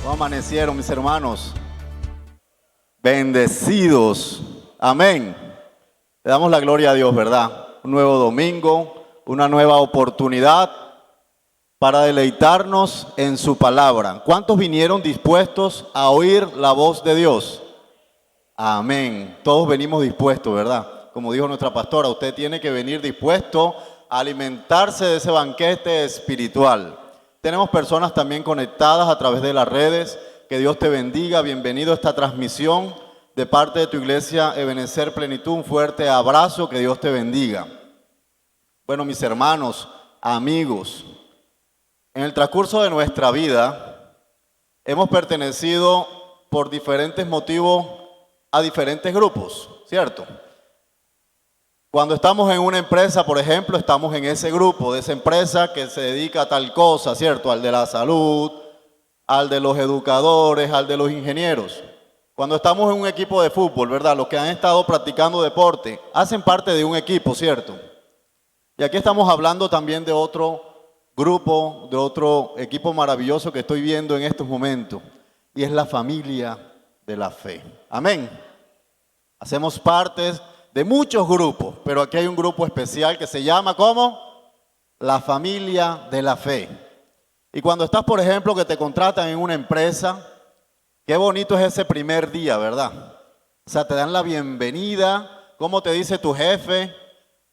¿Cómo amanecieron, mis hermanos? Bendecidos. Amén. Le damos la gloria a Dios, ¿verdad? Un nuevo domingo, una nueva oportunidad para deleitarnos en su palabra. ¿Cuántos vinieron dispuestos a oír la voz de Dios? Amén. Todos venimos dispuestos, ¿verdad? Como dijo nuestra pastora, usted tiene que venir dispuesto a alimentarse de ese banquete espiritual. Tenemos personas también conectadas a través de las redes. Que Dios te bendiga. Bienvenido a esta transmisión de parte de tu iglesia Ebenecer Plenitud. Un fuerte abrazo. Que Dios te bendiga. Bueno, mis hermanos, amigos, en el transcurso de nuestra vida hemos pertenecido por diferentes motivos a diferentes grupos, ¿cierto? Cuando estamos en una empresa, por ejemplo, estamos en ese grupo de esa empresa que se dedica a tal cosa, ¿cierto? Al de la salud, al de los educadores, al de los ingenieros. Cuando estamos en un equipo de fútbol, ¿verdad? Los que han estado practicando deporte hacen parte de un equipo, ¿cierto? Y aquí estamos hablando también de otro grupo, de otro equipo maravilloso que estoy viendo en estos momentos. Y es la familia de la fe. Amén. Hacemos parte de muchos grupos, pero aquí hay un grupo especial que se llama, ¿cómo? La familia de la fe. Y cuando estás, por ejemplo, que te contratan en una empresa, qué bonito es ese primer día, ¿verdad? O sea, te dan la bienvenida. ¿Cómo te dice tu jefe?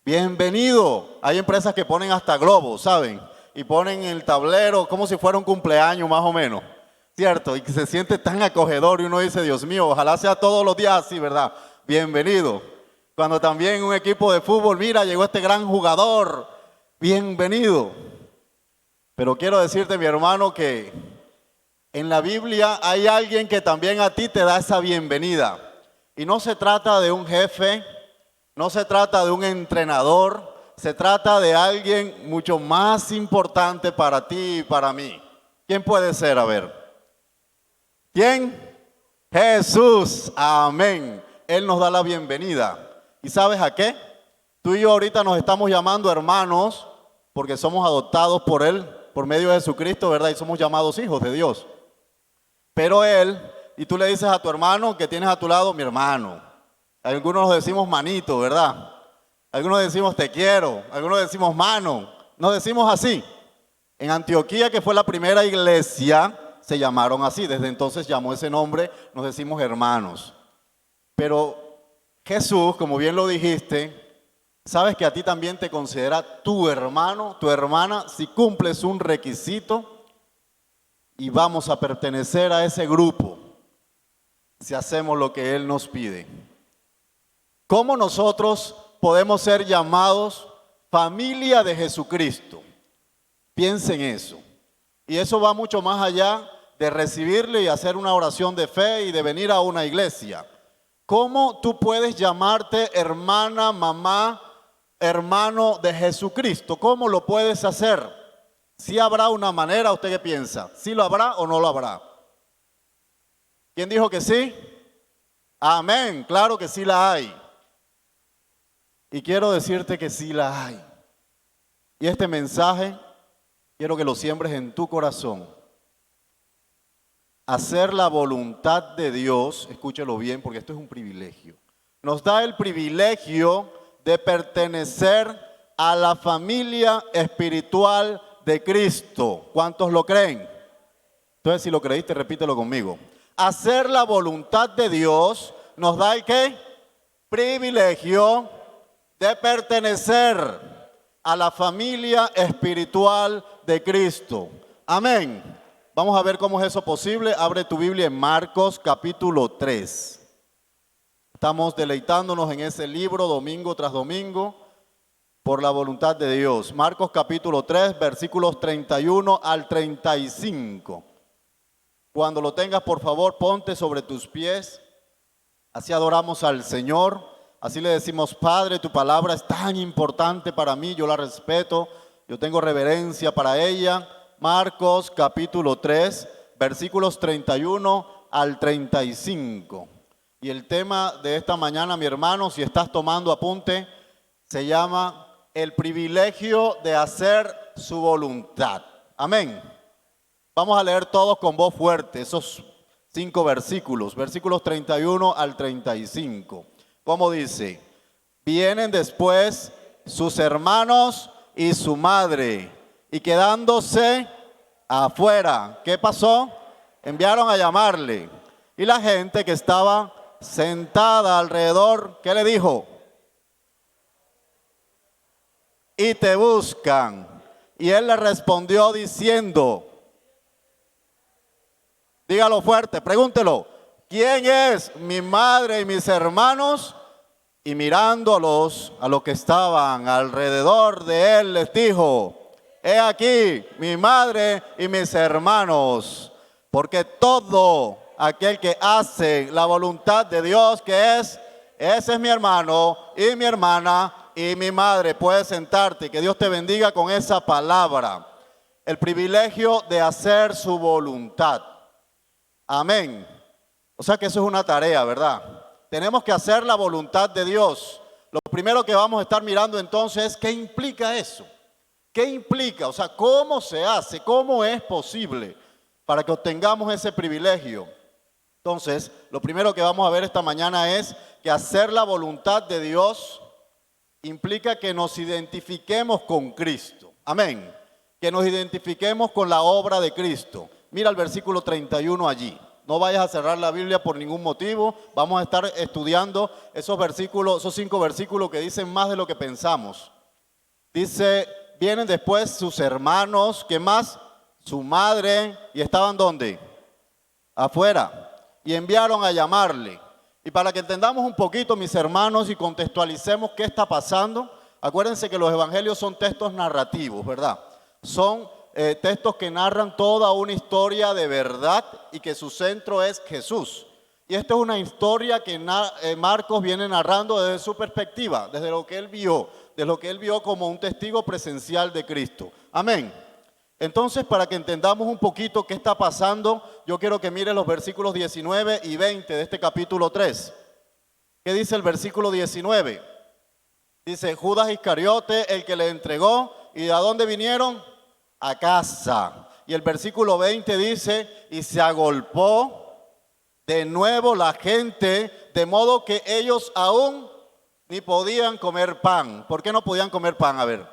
Bienvenido. Hay empresas que ponen hasta globos, ¿saben? Y ponen el tablero como si fuera un cumpleaños más o menos, ¿cierto? Y que se siente tan acogedor y uno dice, Dios mío, ojalá sea todos los días así, ¿verdad? Bienvenido. Cuando también en un equipo de fútbol, mira, llegó este gran jugador, bienvenido. Pero quiero decirte, mi hermano, que en la Biblia hay alguien que también a ti te da esa bienvenida. Y no se trata de un jefe, no se trata de un entrenador, se trata de alguien mucho más importante para ti y para mí. ¿Quién puede ser? A ver. ¿Quién? Jesús. Amén. Él nos da la bienvenida. ¿Y sabes a qué? Tú y yo ahorita nos estamos llamando hermanos porque somos adoptados por Él, por medio de Jesucristo, ¿verdad? Y somos llamados hijos de Dios. Pero Él, y tú le dices a tu hermano que tienes a tu lado, mi hermano. Algunos nos decimos manito, ¿verdad? Algunos decimos te quiero, algunos decimos mano. Nos decimos así. En Antioquía, que fue la primera iglesia, se llamaron así. Desde entonces llamó ese nombre, nos decimos hermanos. Pero Jesús, como bien lo dijiste, sabes que a ti también te considera tu hermano, tu hermana, si cumples un requisito y vamos a pertenecer a ese grupo si hacemos lo que Él nos pide. ¿Cómo nosotros podemos ser llamados familia de Jesucristo? Piensen eso. Y eso va mucho más allá de recibirle y hacer una oración de fe y de venir a una iglesia. ¿Cómo tú puedes llamarte hermana, mamá, hermano de Jesucristo? ¿Cómo lo puedes hacer? ¿Sí habrá una manera? ¿Usted qué piensa? ¿Sí lo habrá o no lo habrá? ¿Quién dijo que sí? Amén, claro que sí la hay. Y quiero decirte que sí la hay. Y este mensaje quiero que lo siembres en tu corazón. Hacer la voluntad de Dios, escúchelo bien porque esto es un privilegio. Nos da el privilegio de pertenecer a la familia espiritual de Cristo. ¿Cuántos lo creen? Entonces, si lo creíste, repítelo conmigo. Hacer la voluntad de Dios nos da el ¿qué? Privilegio de pertenecer a la familia espiritual de Cristo. Amén. Vamos a ver cómo es eso posible. Abre tu Biblia en Marcos capítulo 3. Estamos deleitándonos en ese libro domingo tras domingo por la voluntad de Dios. Marcos capítulo 3, versículos 31 al 35. Cuando lo tengas, por favor, ponte sobre tus pies. Así adoramos al Señor. Así le decimos, Padre, tu palabra es tan importante para mí. Yo la respeto. Yo tengo reverencia para ella. Marcos capítulo 3, versículos 31 al 35. Y el tema de esta mañana, mi hermano, si estás tomando apunte, se llama el privilegio de hacer su voluntad. Amén. Vamos a leer todos con voz fuerte esos 5 versículos, versículos 31 al 35. ¿Cómo dice? Vienen después sus hermanos y su madre, y quedándose afuera, ¿qué pasó? Enviaron a llamarle. Y la gente que estaba sentada alrededor, ¿qué le dijo? Y te buscan. Y él le respondió diciendo, dígalo fuerte, pregúntelo, ¿quién es mi madre y mis hermanos? Y mirándolos a los que estaban alrededor de él, les dijo, he aquí mi madre y mis hermanos, porque todo aquel que hace la voluntad de Dios, que es, ese es mi hermano y mi hermana y mi madre. Puedes sentarte, que Dios te bendiga con esa palabra. El privilegio de hacer su voluntad. Amén. O sea que eso es una tarea, ¿verdad? Tenemos que hacer la voluntad de Dios. Lo primero que vamos a estar mirando entonces es qué implica eso. ¿Qué implica? O sea, ¿cómo se hace? ¿Cómo es posible para que obtengamos ese privilegio? Entonces, lo primero que vamos a ver esta mañana es que hacer la voluntad de Dios implica que nos identifiquemos con Cristo. Amén. Que nos identifiquemos con la obra de Cristo. Mira el versículo 31 allí. No vayas a cerrar la Biblia por ningún motivo. Vamos a estar estudiando esos versículos, esos 5 versículos que dicen más de lo que pensamos. Dice, vienen después sus hermanos, ¿qué más? Su madre, ¿y estaban dónde? Afuera. Y enviaron a llamarle. Y para que entendamos un poquito, mis hermanos, y contextualicemos qué está pasando, acuérdense que los evangelios son textos narrativos, ¿verdad? Son textos que narran toda una historia de verdad y que su centro es Jesús. Y esta es una historia que Marcos viene narrando desde su perspectiva, desde lo que él vio, de lo que él vio como un testigo presencial de Cristo. Amén. Entonces, para que entendamos un poquito qué está pasando, yo quiero que miren los versículos 19 y 20 de este capítulo 3. ¿Qué dice el versículo 19? Dice, Judas Iscariote, el que le entregó, ¿y de dónde vinieron? A casa. Y el versículo 20 dice, y se agolpó de nuevo la gente, de modo que ellos aún ni podían comer pan. ¿Por qué no podían comer pan? A ver.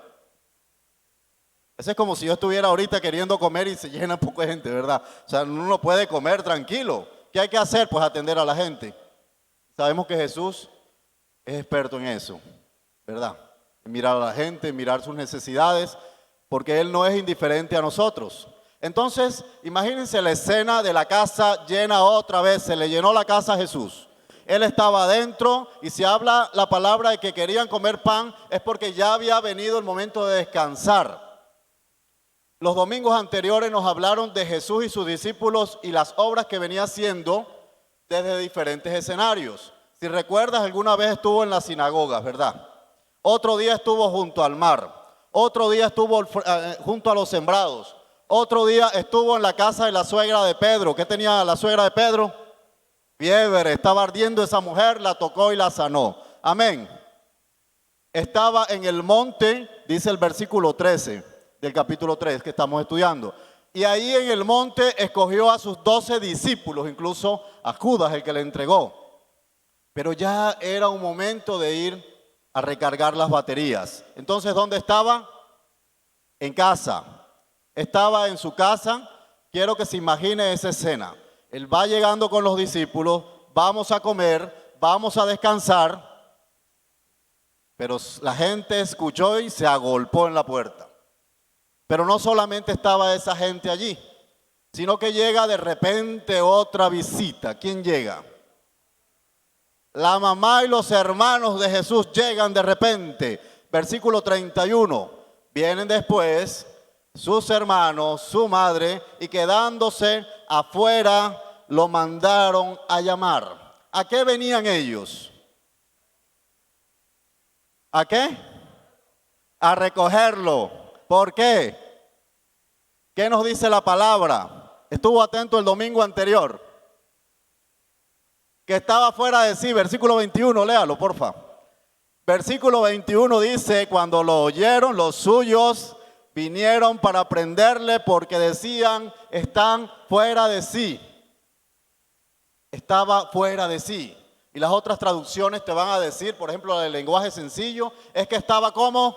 Eso es como si yo estuviera ahorita queriendo comer y se llena poco de gente, ¿verdad? O sea, uno no puede comer tranquilo. ¿Qué hay que hacer? Pues atender a la gente. Sabemos que Jesús es experto en eso, ¿verdad? En mirar a la gente, en mirar sus necesidades, porque Él no es indiferente a nosotros. Entonces, imagínense la escena de la casa llena otra vez, se le llenó la casa a Jesús. Él estaba adentro y si habla la palabra de que querían comer pan es porque ya había venido el momento de descansar. Los domingos anteriores nos hablaron de Jesús y sus discípulos y las obras que venía haciendo desde diferentes escenarios. Si recuerdas, alguna vez estuvo en las sinagogas, ¿verdad? Otro día estuvo junto al mar. Otro día estuvo junto a los sembrados. Otro día estuvo en la casa de la suegra de Pedro. ¿Qué tenía la suegra de Pedro? Fiebre. Estaba ardiendo esa mujer, la tocó y la sanó. Amén. Estaba en el monte, dice el versículo 13 del capítulo 3 que estamos estudiando. Y ahí en el monte escogió a sus 12 discípulos, incluso a Judas, el que le entregó. Pero ya era un momento de ir a recargar las baterías. Entonces, ¿dónde estaba? En casa. Estaba en su casa. Quiero que se imagine esa escena. Él va llegando con los discípulos, vamos a comer, vamos a descansar. Pero la gente escuchó y se agolpó en la puerta. Pero no solamente estaba esa gente allí, sino que llega de repente otra visita. ¿Quién llega? La mamá y los hermanos de Jesús llegan de repente. Versículo 31. Vienen después sus hermanos, su madre, y quedándose afuera lo mandaron a llamar. ¿A qué venían ellos? ¿A qué? A recogerlo. ¿Por qué? ¿Qué nos dice la palabra? Estuvo atento el domingo anterior. Que estaba fuera de sí. Versículo 21, léalo, porfa. Versículo 21 dice, cuando lo oyeron los suyos, Vinieron para prenderle porque decían, están fuera de sí. Estaba fuera de sí. Y las otras traducciones te van a decir, por ejemplo, el lenguaje sencillo, es que estaba como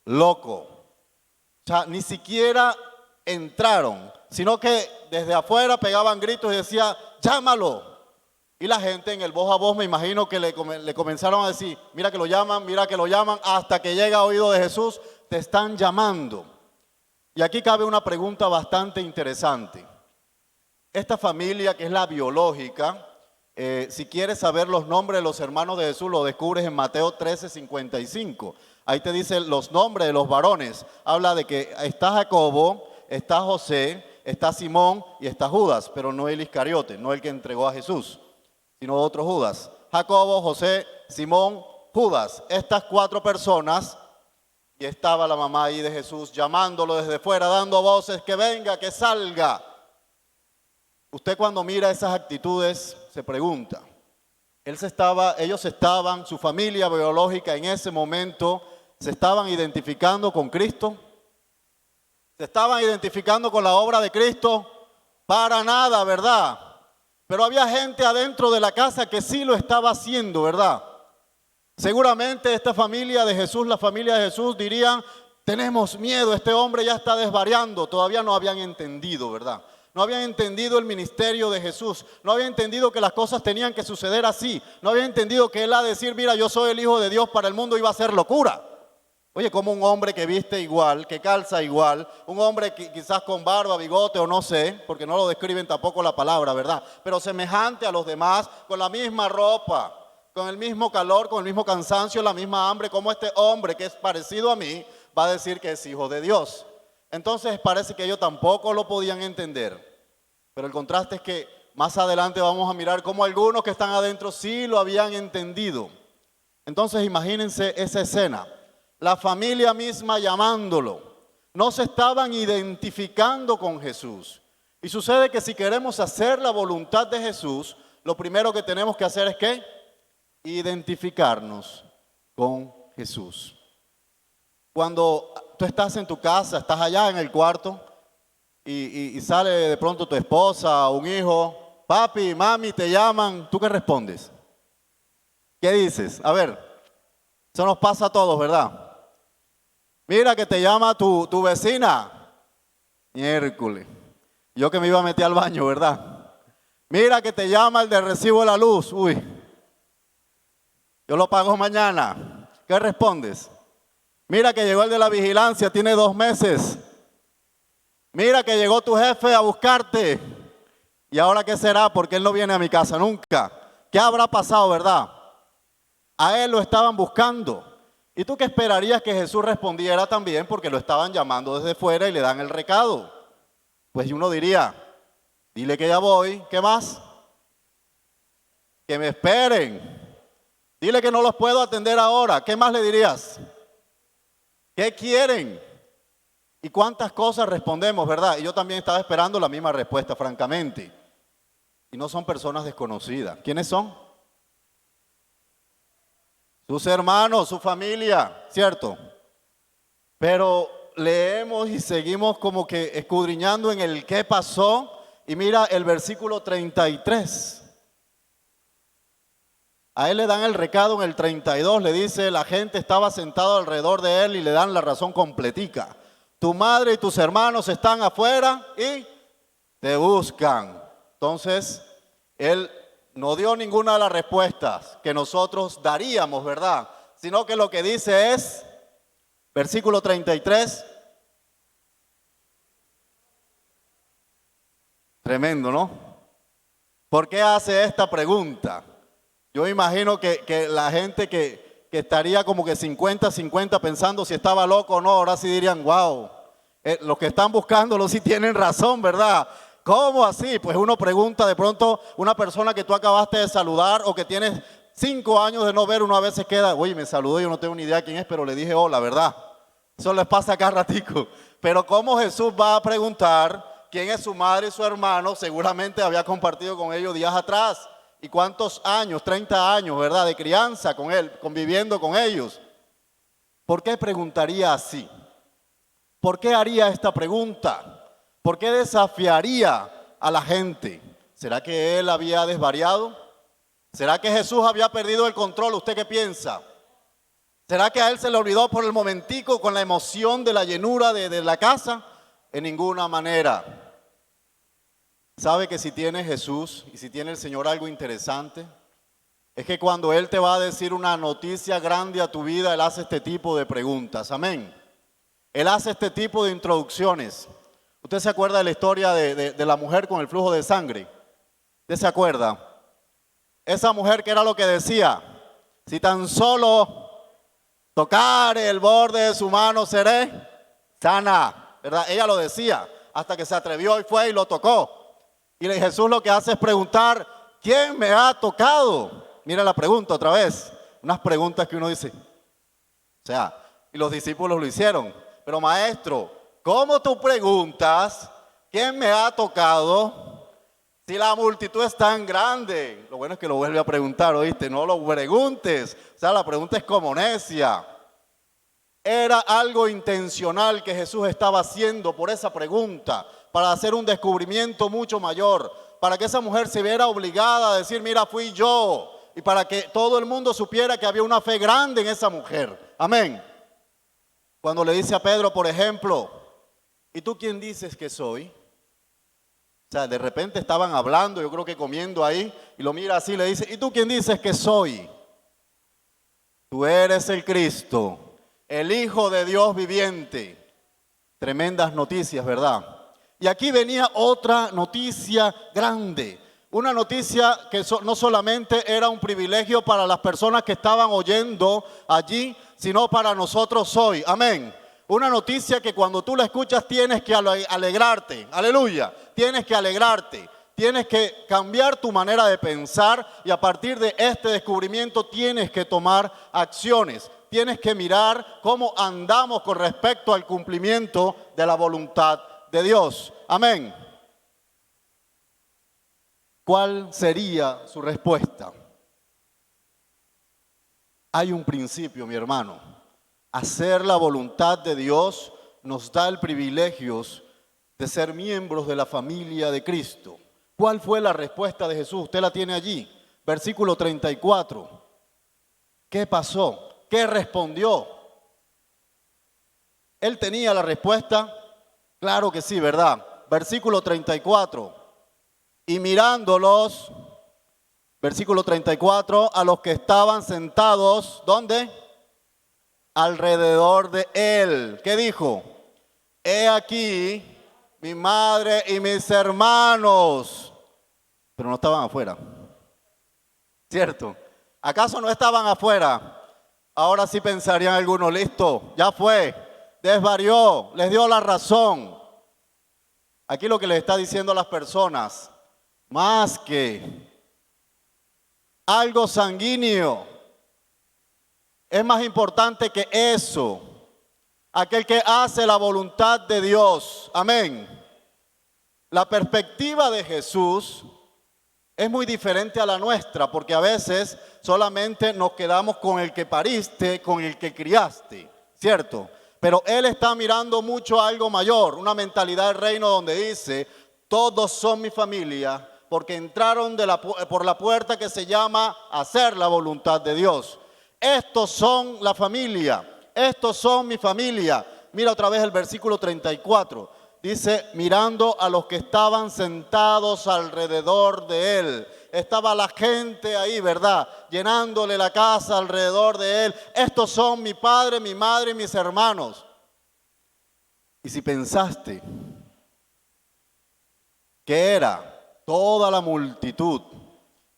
loco. O sea, ni siquiera entraron, sino que desde afuera pegaban gritos y decían, llámalo. Y la gente en el voz a voz me imagino que le comenzaron a decir, mira que lo llaman, hasta que llega a oído de Jesús, te están llamando. Y aquí cabe una pregunta bastante interesante. Esta familia que es la biológica, si quieres saber los nombres de los hermanos de Jesús, lo descubres en Mateo 13:55. Ahí te dice los nombres de los varones. Habla de que está Jacobo, está José, está Simón y está Judas, pero no el Iscariote, no el que entregó a Jesús, sino otro Judas. Jacobo, José, Simón, Judas. Estas 4 personas, y estaba la mamá ahí de Jesús llamándolo desde fuera, dando voces, que venga, que salga. Usted cuando mira esas actitudes se pregunta, ellos estaban, su familia biológica en ese momento, se estaban identificando con Cristo, se estaban identificando con la obra de Cristo, para nada, ¿verdad? Pero había gente adentro de la casa que sí lo estaba haciendo, ¿verdad? Seguramente esta familia de Jesús, la familia de Jesús dirían, tenemos miedo, este hombre ya está desvariando, todavía no habían entendido, ¿verdad? No habían entendido el ministerio de Jesús, no habían entendido que las cosas tenían que suceder así, no habían entendido que él a decir, mira, yo soy el Hijo de Dios para el mundo iba a ser locura. Oye, como un hombre que viste igual, que calza igual, un hombre que quizás con barba, bigote o no sé, porque no lo describen tampoco la palabra, ¿verdad? Pero semejante a los demás, con la misma ropa, con el mismo calor, con el mismo cansancio, la misma hambre, como este hombre que es parecido a mí, va a decir que es hijo de Dios. Entonces parece que ellos tampoco lo podían entender. Pero el contraste es que más adelante vamos a mirar cómo algunos que están adentro sí lo habían entendido. Entonces imagínense esa escena. La familia misma llamándolo. No se estaban identificando con Jesús. Y sucede que si queremos hacer la voluntad de Jesús, lo primero que tenemos que hacer es ¿qué? Identificarnos con Jesús. Cuando tú estás en tu casa, estás allá en el cuarto y sale de pronto tu esposa o un hijo, papi, mami, te llaman, ¿tú qué respondes? ¿Qué dices? A ver, eso nos pasa a todos, ¿verdad? Mira que te llama tu vecina. Miércoles. Yo que me iba a meter al baño, ¿verdad? Mira que te llama el de recibo de la luz. Uy, yo lo pago mañana. ¿Qué respondes? Mira que llegó el de la vigilancia, tiene 2 meses. Mira que llegó tu jefe a buscarte. ¿Y ahora qué será? Porque él no viene a mi casa nunca. ¿Qué habrá pasado, verdad? A él lo estaban buscando. ¿Y tú qué esperarías que Jesús respondiera también? Porque lo estaban llamando desde fuera y le dan el recado. Pues uno diría, dile que ya voy, ¿qué más? Que me esperen. Dile que no los puedo atender ahora, ¿qué más le dirías? ¿Qué quieren? ¿Y cuántas cosas respondemos, verdad? Y yo también estaba esperando la misma respuesta, francamente. Y no son personas desconocidas. ¿Quiénes son? Sus hermanos, su familia, ¿cierto? Pero leemos y seguimos como que escudriñando en el qué pasó. Y mira el versículo 33. A él le dan el recado en el 32, le dice, la gente estaba sentada alrededor de él y le dan la razón completica. Tu madre y tus hermanos están afuera y te buscan. Entonces, él no dio ninguna de las respuestas que nosotros daríamos, ¿verdad? Sino que lo que dice es, versículo 33, tremendo, ¿no? ¿Por qué hace esta pregunta? Yo imagino que la gente que estaría como que 50-50 pensando si estaba loco o no, ahora sí dirían, wow, los que están buscándolo sí tienen razón, ¿verdad? ¿Cómo así? Pues uno pregunta de pronto, una persona que tú acabaste de saludar o que tienes 5 años de no ver, uno a veces queda, oye, me saludó, yo no tengo ni idea quién es, pero le dije hola, ¿verdad? Eso les pasa acá ratico. Pero ¿cómo Jesús va a preguntar quién es su madre y su hermano? Seguramente había compartido con ellos días atrás. ¿Y cuántos años? 30 años, ¿verdad? De crianza con él, conviviendo con ellos. ¿Por qué preguntaría así? ¿Por qué haría esta pregunta? ¿Por qué desafiaría a la gente? ¿Será que él había desvariado? ¿Será que Jesús había perdido el control? ¿Usted qué piensa? ¿Será que a él se le olvidó por el momentico con la emoción de la llenura de la casa? En ninguna manera. ¿Sabe que si tiene Jesús y si tiene el Señor algo interesante? Es que cuando Él te va a decir una noticia grande a tu vida, Él hace este tipo de preguntas. Amén. Él hace este tipo de introducciones. ¿Usted se acuerda de la historia de la mujer con el flujo de sangre? ¿Usted se acuerda? Esa mujer, ¿qué era lo que decía? Si tan solo tocare el borde de su mano, seré sana. ¿Verdad? Ella lo decía hasta que se atrevió y fue y lo tocó. Y Jesús lo que hace es preguntar, ¿quién me ha tocado? Mira la pregunta otra vez. Unas preguntas que uno dice. O sea, y los discípulos lo hicieron. Pero maestro, ¿cómo tú preguntas quién me ha tocado si la multitud es tan grande? Lo bueno es que lo vuelve a preguntar, ¿oíste? No lo preguntes. O sea, la pregunta es como necia. Era algo intencional que Jesús estaba haciendo por esa pregunta, para hacer un descubrimiento mucho mayor, para que esa mujer se viera obligada a decir, mira, fui yo, y para que todo el mundo supiera que había una fe grande en esa mujer. Amén. Cuando le dice a Pedro, por ejemplo, ¿y tú quién dices que soy? O sea, de repente estaban hablando, yo creo que comiendo ahí, y lo mira así y le dice, ¿y tú quién dices que soy? Tú eres el Cristo, el Hijo de Dios viviente. Tremendas noticias, ¿verdad? Y aquí venía otra noticia grande. Una noticia que no solamente era un privilegio para las personas que estaban oyendo allí, sino para nosotros hoy. Amén. Una noticia que cuando tú la escuchas tienes que alegrarte. Aleluya. Tienes que alegrarte. Tienes que cambiar tu manera de pensar y a partir de este descubrimiento tienes que tomar acciones. Tienes que mirar cómo andamos con respecto al cumplimiento de la voluntad de Dios. Amén. ¿Cuál sería su respuesta? Hay un principio, mi hermano. Hacer la voluntad de Dios nos da el privilegio de ser miembros de la familia de Cristo. ¿Cuál fue la respuesta de Jesús? Usted la tiene allí. Versículo 34. ¿Qué pasó? ¿Qué respondió? ¿Él tenía la respuesta? Claro que sí, ¿verdad? Versículo 34. Y mirándolos, versículo 34, a los que estaban sentados, ¿dónde? Alrededor de él. ¿Qué dijo? He aquí mi madre y mis hermanos. Pero no estaban afuera. ¿Cierto? ¿Acaso no estaban afuera? Ahora sí pensarían algunos, listo, ya fue, desvarió, les dio la razón. Aquí lo que les está diciendo a las personas, más que algo sanguíneo, es más importante que eso. Aquel que hace la voluntad de Dios, amén. La perspectiva de Jesús es muy diferente a la nuestra, porque a veces solamente nos quedamos con el que pariste, con el que criaste, ¿cierto? Pero Él está mirando mucho a algo mayor, una mentalidad del reino donde dice, todos son mi familia, porque entraron por la puerta que se llama hacer la voluntad de Dios. Estos son la familia, estos son mi familia. Mira otra vez el versículo 34. Dice, mirando a los que estaban sentados alrededor de él. Estaba la gente ahí, ¿verdad? Llenándole la casa alrededor de él. Estos son mi padre, mi madre y mis hermanos. Y si pensaste que era toda la multitud,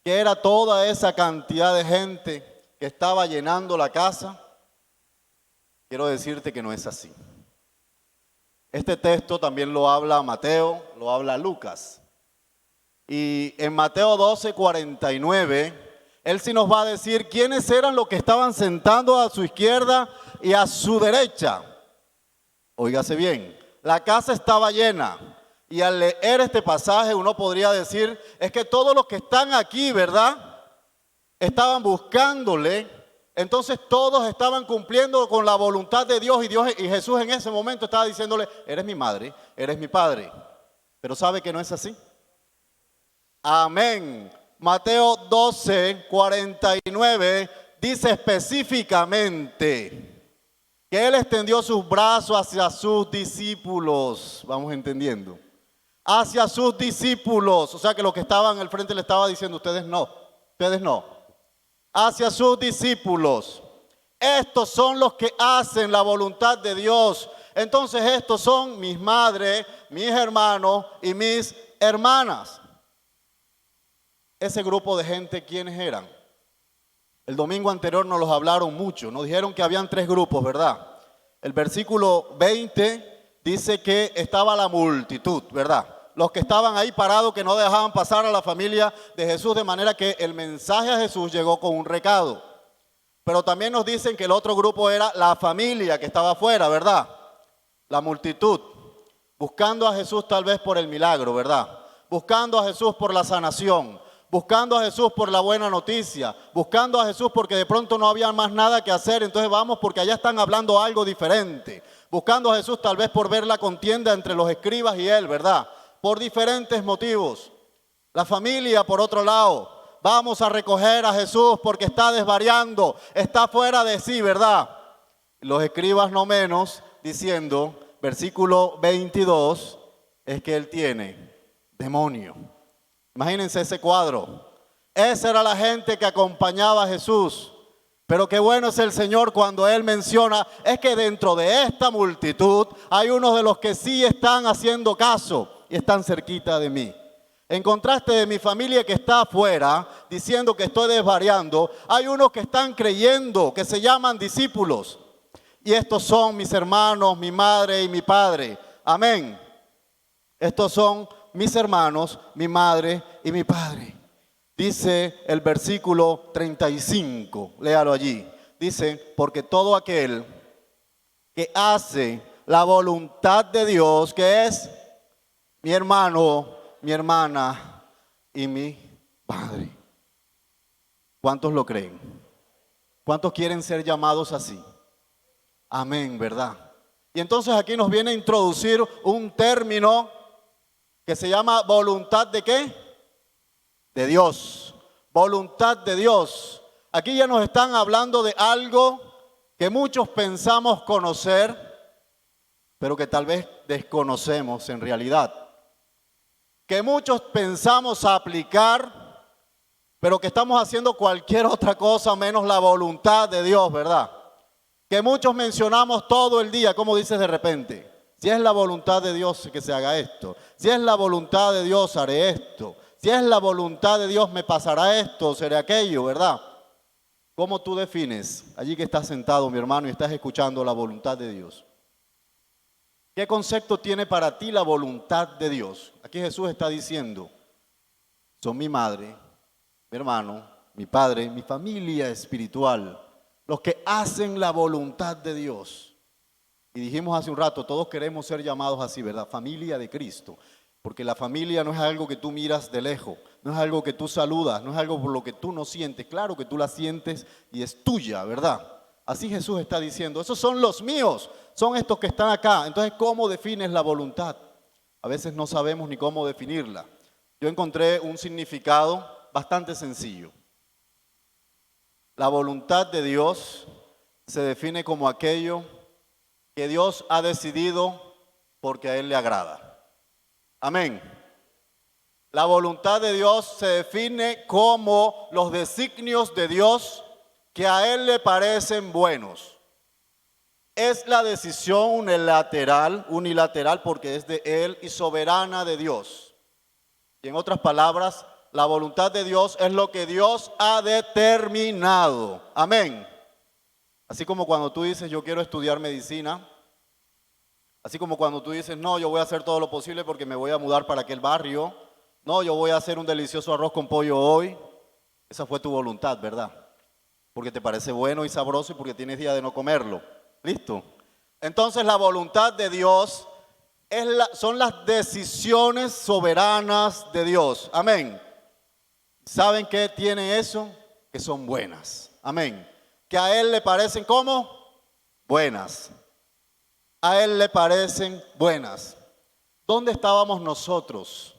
que era toda esa cantidad de gente que estaba llenando la casa, quiero decirte que no es así. Este texto también lo habla Mateo, lo habla Lucas. Y en Mateo 12:49, él sí nos va a decir quiénes eran los que estaban sentados a su izquierda y a su derecha. Óigase bien, la casa estaba llena. Y al leer este pasaje uno podría decir, es que todos los que están aquí, ¿verdad? Estaban buscándole Entonces todos estaban cumpliendo con la voluntad de Dios y Jesús en ese momento estaba diciéndole, eres mi madre, eres mi padre. Pero ¿sabe que no es así? Amén. Mateo 12:49 dice específicamente que Él extendió sus brazos hacia sus discípulos. Vamos entendiendo. Hacia sus discípulos. O sea que los que estaban al frente le estaba diciendo, ustedes no, ustedes no. Hacia sus discípulos. Estos son los que hacen la voluntad de Dios. Entonces estos son mis madres, mis hermanos y mis hermanas. Ese grupo de gente, ¿quiénes eran? El domingo anterior nos los hablaron mucho. Nos dijeron que habían 3 grupos, ¿verdad? El versículo 20 dice que estaba la multitud, ¿verdad? Los que estaban ahí parados, que no dejaban pasar a la familia de Jesús, de manera que el mensaje a Jesús llegó con un recado. Pero también nos dicen que el otro grupo era la familia que estaba afuera, ¿verdad? La multitud, buscando a Jesús tal vez por el milagro, ¿verdad? Buscando a Jesús por la sanación, buscando a Jesús por la buena noticia, buscando a Jesús porque de pronto no había más nada que hacer, entonces vamos porque allá están hablando algo diferente. Buscando a Jesús tal vez por ver la contienda entre los escribas y él, ¿verdad? Por diferentes motivos. La familia, por otro lado, vamos a recoger a Jesús porque está desvariando, está fuera de sí, ¿verdad? Los escribas no menos diciendo, versículo 22, es que él tiene demonio. Imagínense ese cuadro. Esa era la gente que acompañaba a Jesús. Pero qué bueno es el Señor cuando Él menciona, es que dentro de esta multitud hay unos de los que sí están haciendo caso y están cerquita de mí. En contraste de mi familia que está afuera, diciendo que estoy desvariando, hay unos que están creyendo, que se llaman discípulos. Y estos son mis hermanos, mi madre y mi padre. Amén. Estos son mis hermanos, mi madre y mi padre. Dice el versículo 35, léalo allí. Dice, porque todo aquel que hace la voluntad de Dios, que es mi hermano, mi hermana y mi padre. ¿Cuántos lo creen? ¿Cuántos quieren ser llamados así? Amén, ¿verdad? Y entonces aquí nos viene a introducir un término que se llama voluntad de ¿qué? De Dios. Voluntad de Dios. Aquí ya nos están hablando de algo que muchos pensamos conocer, pero que tal vez desconocemos en realidad. Que muchos pensamos aplicar, pero que estamos haciendo cualquier otra cosa menos la voluntad de Dios, ¿verdad? Que muchos mencionamos todo el día, como dices de repente. Si es la voluntad de Dios que se haga esto. Si es la voluntad de Dios haré esto. Si es la voluntad de Dios me pasará esto, seré aquello, ¿verdad? ¿Cómo tú defines, allí que estás sentado, mi hermano, y estás escuchando la voluntad de Dios? ¿Qué concepto tiene para ti la voluntad de Dios? Aquí Jesús está diciendo, son mi madre, mi hermano, mi padre, mi familia espiritual, los que hacen la voluntad de Dios. Y dijimos hace un rato, todos queremos ser llamados así, ¿verdad? Familia de Cristo. Porque la familia no es algo que tú miras de lejos, no es algo que tú saludas, no es algo por lo que tú no sientes. Claro que tú la sientes y es tuya, ¿verdad? Así Jesús está diciendo, esos son los míos, son estos que están acá. Entonces, ¿cómo defines la voluntad? A veces no sabemos ni cómo definirla. Yo encontré un significado bastante sencillo. La voluntad de Dios se define como aquello que Dios ha decidido porque a Él le agrada. Amén. La voluntad de Dios se define como los designios de Dios que a Él le parecen buenos. Es la decisión unilateral porque es de Él y soberana de Dios. Y en otras palabras, la voluntad de Dios es lo que Dios ha determinado. Amén. Así como cuando tú dices, yo quiero estudiar medicina. Así como cuando tú dices, no, yo voy a hacer todo lo posible porque me voy a mudar para aquel barrio. No, yo voy a hacer un delicioso arroz con pollo hoy. Esa fue tu voluntad, ¿verdad? Porque te parece bueno y sabroso y porque tienes día de no comerlo. ¿Listo? Entonces la voluntad de Dios son las decisiones soberanas de Dios. Amén. ¿Saben qué tiene eso? Que son buenas. Amén. que a Él le parecen ¿cómo? Buenas. A Él le parecen buenas. ¿Dónde estábamos nosotros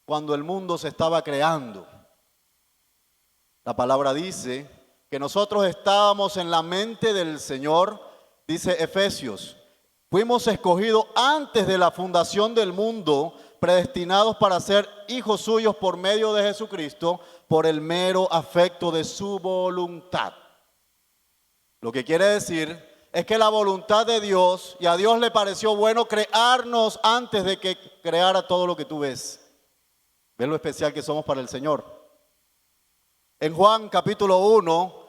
cuando el mundo se estaba creando? La palabra dice que nosotros estábamos en la mente del Señor, dice Efesios. Fuimos escogidos antes de la fundación del mundo, predestinados para ser hijos suyos por medio de Jesucristo, por el mero afecto de su voluntad. Lo que quiere decir es que la voluntad de Dios, y a Dios le pareció bueno crearnos antes de que creara todo lo que tú ves. ¿Ves lo especial que somos para el Señor? En Juan capítulo 1,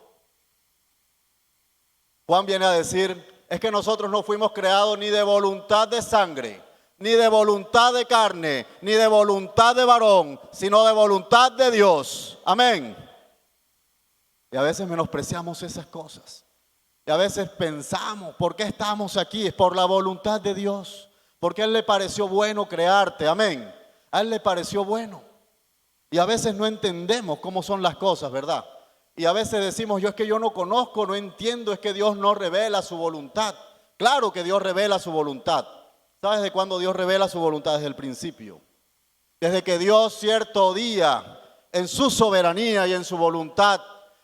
Juan viene a decir, es que nosotros no fuimos creados ni de voluntad de sangre, ni de voluntad de carne, ni de voluntad de varón, sino de voluntad de Dios. Amén. Y a veces menospreciamos esas cosas. Y a veces pensamos, ¿por qué estamos aquí? Es por la voluntad de Dios. Porque a Él le pareció bueno crearte. Amén. A Él le pareció bueno. Y a veces no entendemos cómo son las cosas, ¿verdad? Y a veces decimos, es que yo no conozco, no entiendo, es que Dios no revela su voluntad. Claro que Dios revela su voluntad. ¿Sabes de cuándo Dios revela su voluntad? Desde el principio. Desde que Dios cierto día, en su soberanía y en su voluntad,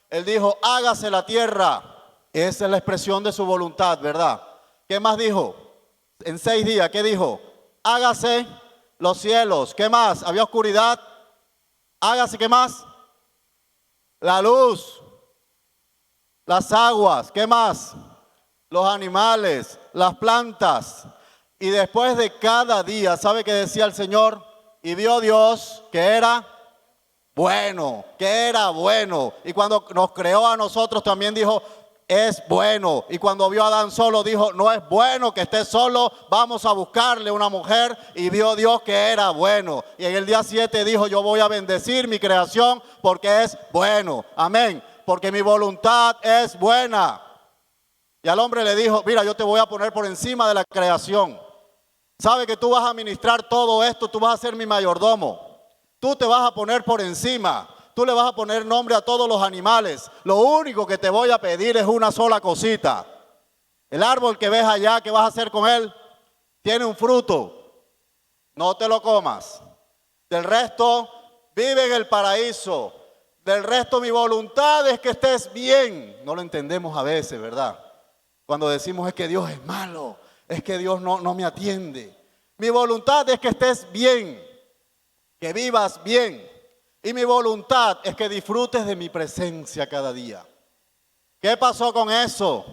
Él dijo, hágase la tierra. Esa es la expresión de su voluntad, ¿verdad? ¿Qué más dijo? En 6 días, ¿qué dijo? Hágase los cielos. ¿Qué más? Había oscuridad. Hágase, ¿qué más? La luz, las aguas, ¿qué más? Los animales, las plantas. Y después de cada día, ¿sabe qué decía el Señor? Y vio Dios que era bueno, que era bueno. Y cuando nos creó a nosotros también dijo, es bueno. Y cuando vio a Adán solo dijo, no es bueno que esté solo, vamos a buscarle una mujer. Y vio Dios que era bueno. Y en el día 7 dijo, yo voy a bendecir mi creación porque es bueno. Amén. Porque mi voluntad es buena. Y al hombre le dijo, mira, yo te voy a poner por encima de la creación. Sabe que tú vas a administrar todo esto, tú vas a ser mi mayordomo. Tú te vas a poner por encima. Tú le vas a poner nombre a todos los animales. Lo único que te voy a pedir es una sola cosita. El árbol que ves allá, ¿qué vas a hacer con él? Tiene un fruto. No te lo comas. Del resto, vive en el paraíso. Del resto, mi voluntad es que estés bien. No lo entendemos a veces, ¿verdad? Cuando decimos es que Dios es malo, es que Dios no me atiende. Mi voluntad es que estés bien, que vivas bien. Y mi voluntad es que disfrutes de mi presencia cada día. ¿Qué pasó con eso?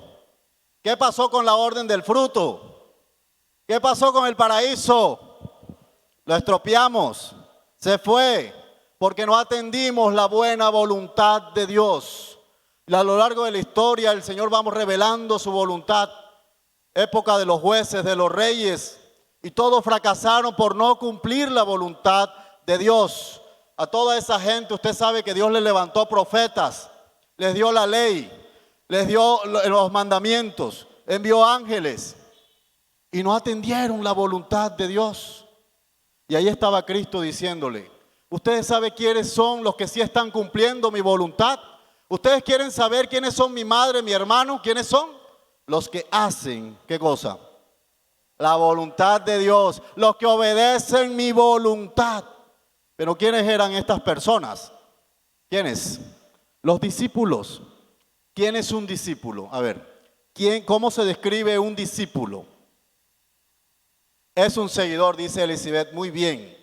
¿Qué pasó con la orden del fruto? ¿Qué pasó con el paraíso? Lo estropeamos. Se fue porque no atendimos la buena voluntad de Dios. Y a lo largo de la historia el Señor vamos revelando su voluntad. Época de los jueces, de los reyes. Y todos fracasaron por no cumplir la voluntad de Dios. A toda esa gente usted sabe que Dios les levantó profetas, les dio la ley, les dio los mandamientos, envió ángeles y no atendieron la voluntad de Dios. Y ahí estaba Cristo diciéndole, ¿ustedes saben quiénes son los que sí están cumpliendo mi voluntad? ¿Ustedes quieren saber quiénes son mi madre, mi hermano? ¿Quiénes son? Los que hacen, ¿qué cosa? La voluntad de Dios, los que obedecen mi voluntad. Pero ¿quiénes eran estas personas? ¿Quiénes? Los discípulos. ¿Quién es un discípulo? A ver, ¿cómo se describe un discípulo? Es un seguidor, dice Elizabeth, muy bien.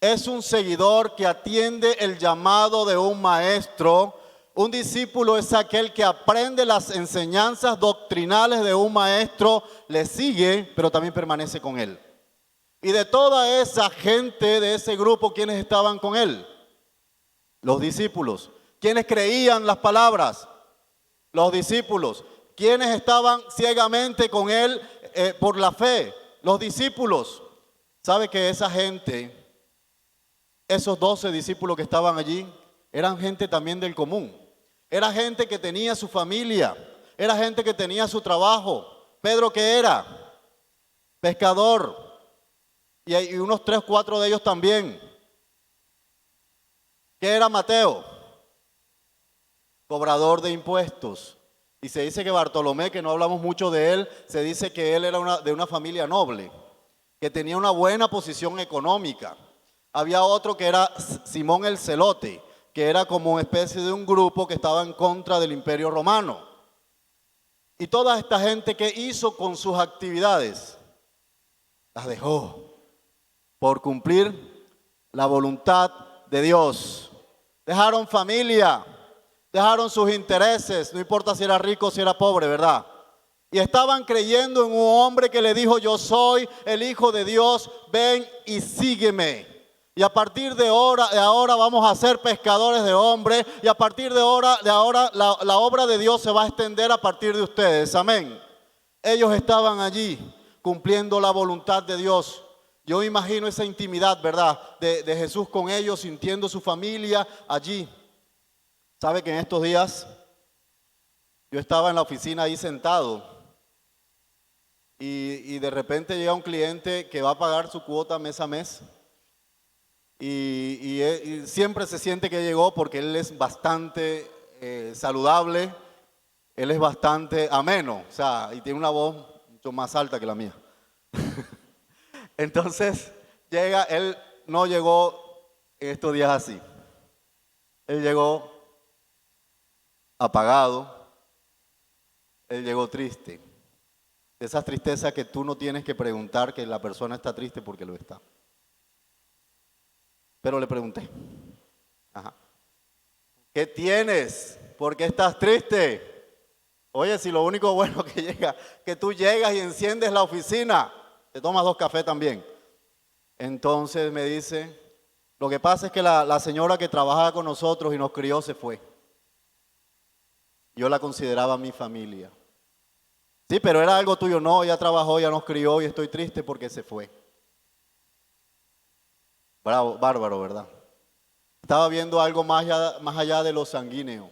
Es un seguidor que atiende el llamado de un maestro. Un discípulo es aquel que aprende las enseñanzas doctrinales de un maestro, le sigue, pero también permanece con él. Y de toda esa gente, de ese grupo, ¿quiénes estaban con él? Los discípulos. ¿Quiénes creían las palabras? Los discípulos. ¿Quiénes estaban ciegamente con él por la fe? Los discípulos. ¿Sabe que esa gente, esos 12 discípulos que estaban allí, eran gente también del común? Era gente que tenía su familia, era gente que tenía su trabajo. Pedro, ¿qué era? Pescador. Y unos 3, 4 de ellos también. ¿Qué era Mateo? cobrador de impuestos. Y se dice que Bartolomé, que no hablamos mucho de él, se dice que él era de una familia noble, que tenía una buena posición económica. Había otro que era Simón el Celote, que era como una especie de un grupo que estaba en contra del Imperio Romano. Y toda esta gente, ¿qué hizo con sus actividades? Las dejó por cumplir la voluntad de Dios. Dejaron familia, dejaron sus intereses, no importa si era rico o si era pobre, ¿verdad? Y estaban creyendo en un hombre que le dijo: yo soy el Hijo de Dios, ven y sígueme. Y a partir de ahora vamos a ser pescadores de hombres. Y a partir de ahora la obra de Dios se va a extender a partir de ustedes. Amén. Ellos estaban allí cumpliendo la voluntad de Dios. Yo imagino esa intimidad, ¿verdad? De Jesús con ellos, sintiendo su familia allí. ¿Sabe que en estos días yo estaba en la oficina ahí sentado y de repente llega un cliente que va a pagar su cuota mes a mes? Y siempre se siente que llegó porque él es bastante saludable, él es bastante ameno, o sea, y tiene una voz mucho más alta que la mía. Entonces llega, él no llegó en estos días así, él llegó apagado, él llegó triste, de esas tristezas que tú no tienes que preguntar que la persona está triste porque lo está. Pero le pregunté, ¿qué tienes? ¿Por qué estás triste? Oye, si lo único bueno que llega, que tú llegas y enciendes la oficina, te tomas 2 cafés también. Entonces me dice, lo que pasa es que la señora que trabajaba con nosotros y nos crió se fue. Yo la consideraba mi familia. Sí, pero era algo tuyo. No, ella trabajó, ya nos crió y estoy triste porque se fue. Bravo, bárbaro, ¿verdad? Estaba viendo algo más allá de lo sanguíneo,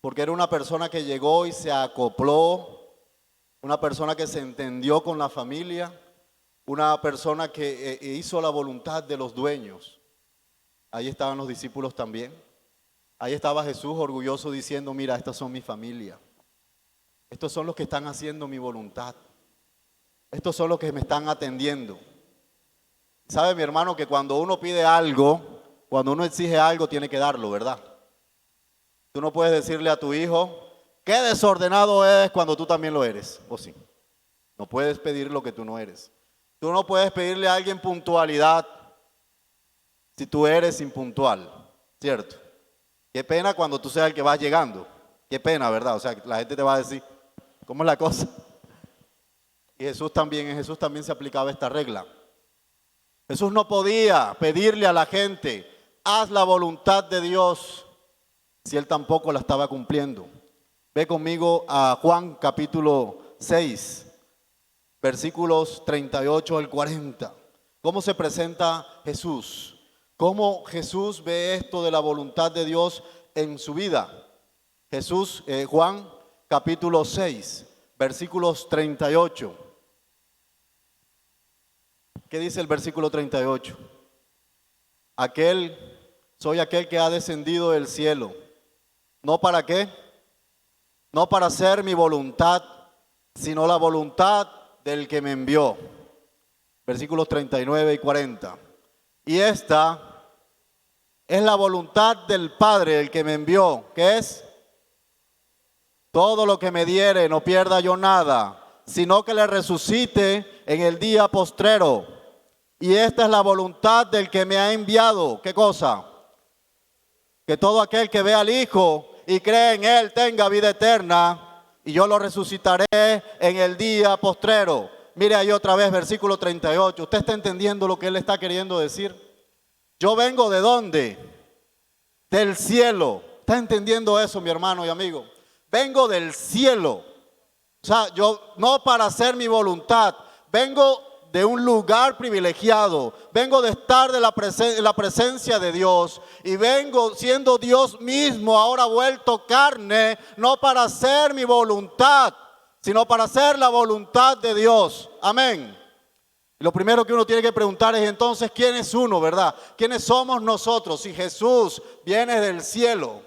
porque era una persona que llegó y se acopló, una persona que se entendió con la familia, una persona que hizo la voluntad de los dueños. Ahí estaban los discípulos también. Ahí estaba Jesús orgulloso diciendo: mira, estas son mi familia. Estos son los que están haciendo mi voluntad. Estos son los que me están atendiendo. ¿Sabe, mi hermano, que cuando uno pide algo, cuando uno exige algo, tiene que darlo, ¿verdad? Tú no puedes decirle a tu hijo: qué desordenado eres, cuando tú también lo eres, ¿o sí? No puedes pedir lo que tú no eres. Tú no puedes pedirle a alguien puntualidad si tú eres impuntual, ¿cierto? Qué pena cuando tú seas el que vas llegando. Qué pena, ¿verdad? O sea, la gente te va a decir: ¿cómo es la cosa? Y en Jesús también se aplicaba esta regla. Jesús no podía pedirle a la gente: haz la voluntad de Dios, si él tampoco la estaba cumpliendo. Ve conmigo a Juan capítulo 6, versículos 38 al 40. ¿Cómo se presenta Jesús? ¿Cómo Jesús ve esto de la voluntad de Dios en su vida? Juan capítulo 6, versículos 38. ¿Qué dice el versículo 38? Soy aquel que ha descendido del cielo. ¿No para qué? No para hacer mi voluntad, sino la voluntad del que me envió. Versículos 39 y 40. Y esta es la voluntad del Padre, el que me envió. ¿Qué es? Todo lo que me diere, no pierda yo nada, sino que le resucite en el día postrero. Y esta es la voluntad del que me ha enviado. ¿Qué cosa? Que todo aquel que ve al Hijo y cree en Él tenga vida eterna, y yo lo resucitaré en el día postrero. Mire ahí otra vez, versículo 38. ¿Usted está entendiendo lo que Él está queriendo decir? Yo vengo ¿de dónde? Del cielo. ¿Está entendiendo eso, mi hermano y amigo? Vengo del cielo. O sea, yo no para hacer mi voluntad, vengo de un lugar privilegiado, vengo de estar en la presencia de Dios, y vengo siendo Dios mismo ahora vuelto carne, no para hacer mi voluntad, sino para hacer la voluntad de Dios. Amén. Y lo primero que uno tiene que preguntar es entonces, ¿quién es uno, verdad? ¿Quiénes somos nosotros? Si Jesús viene del cielo,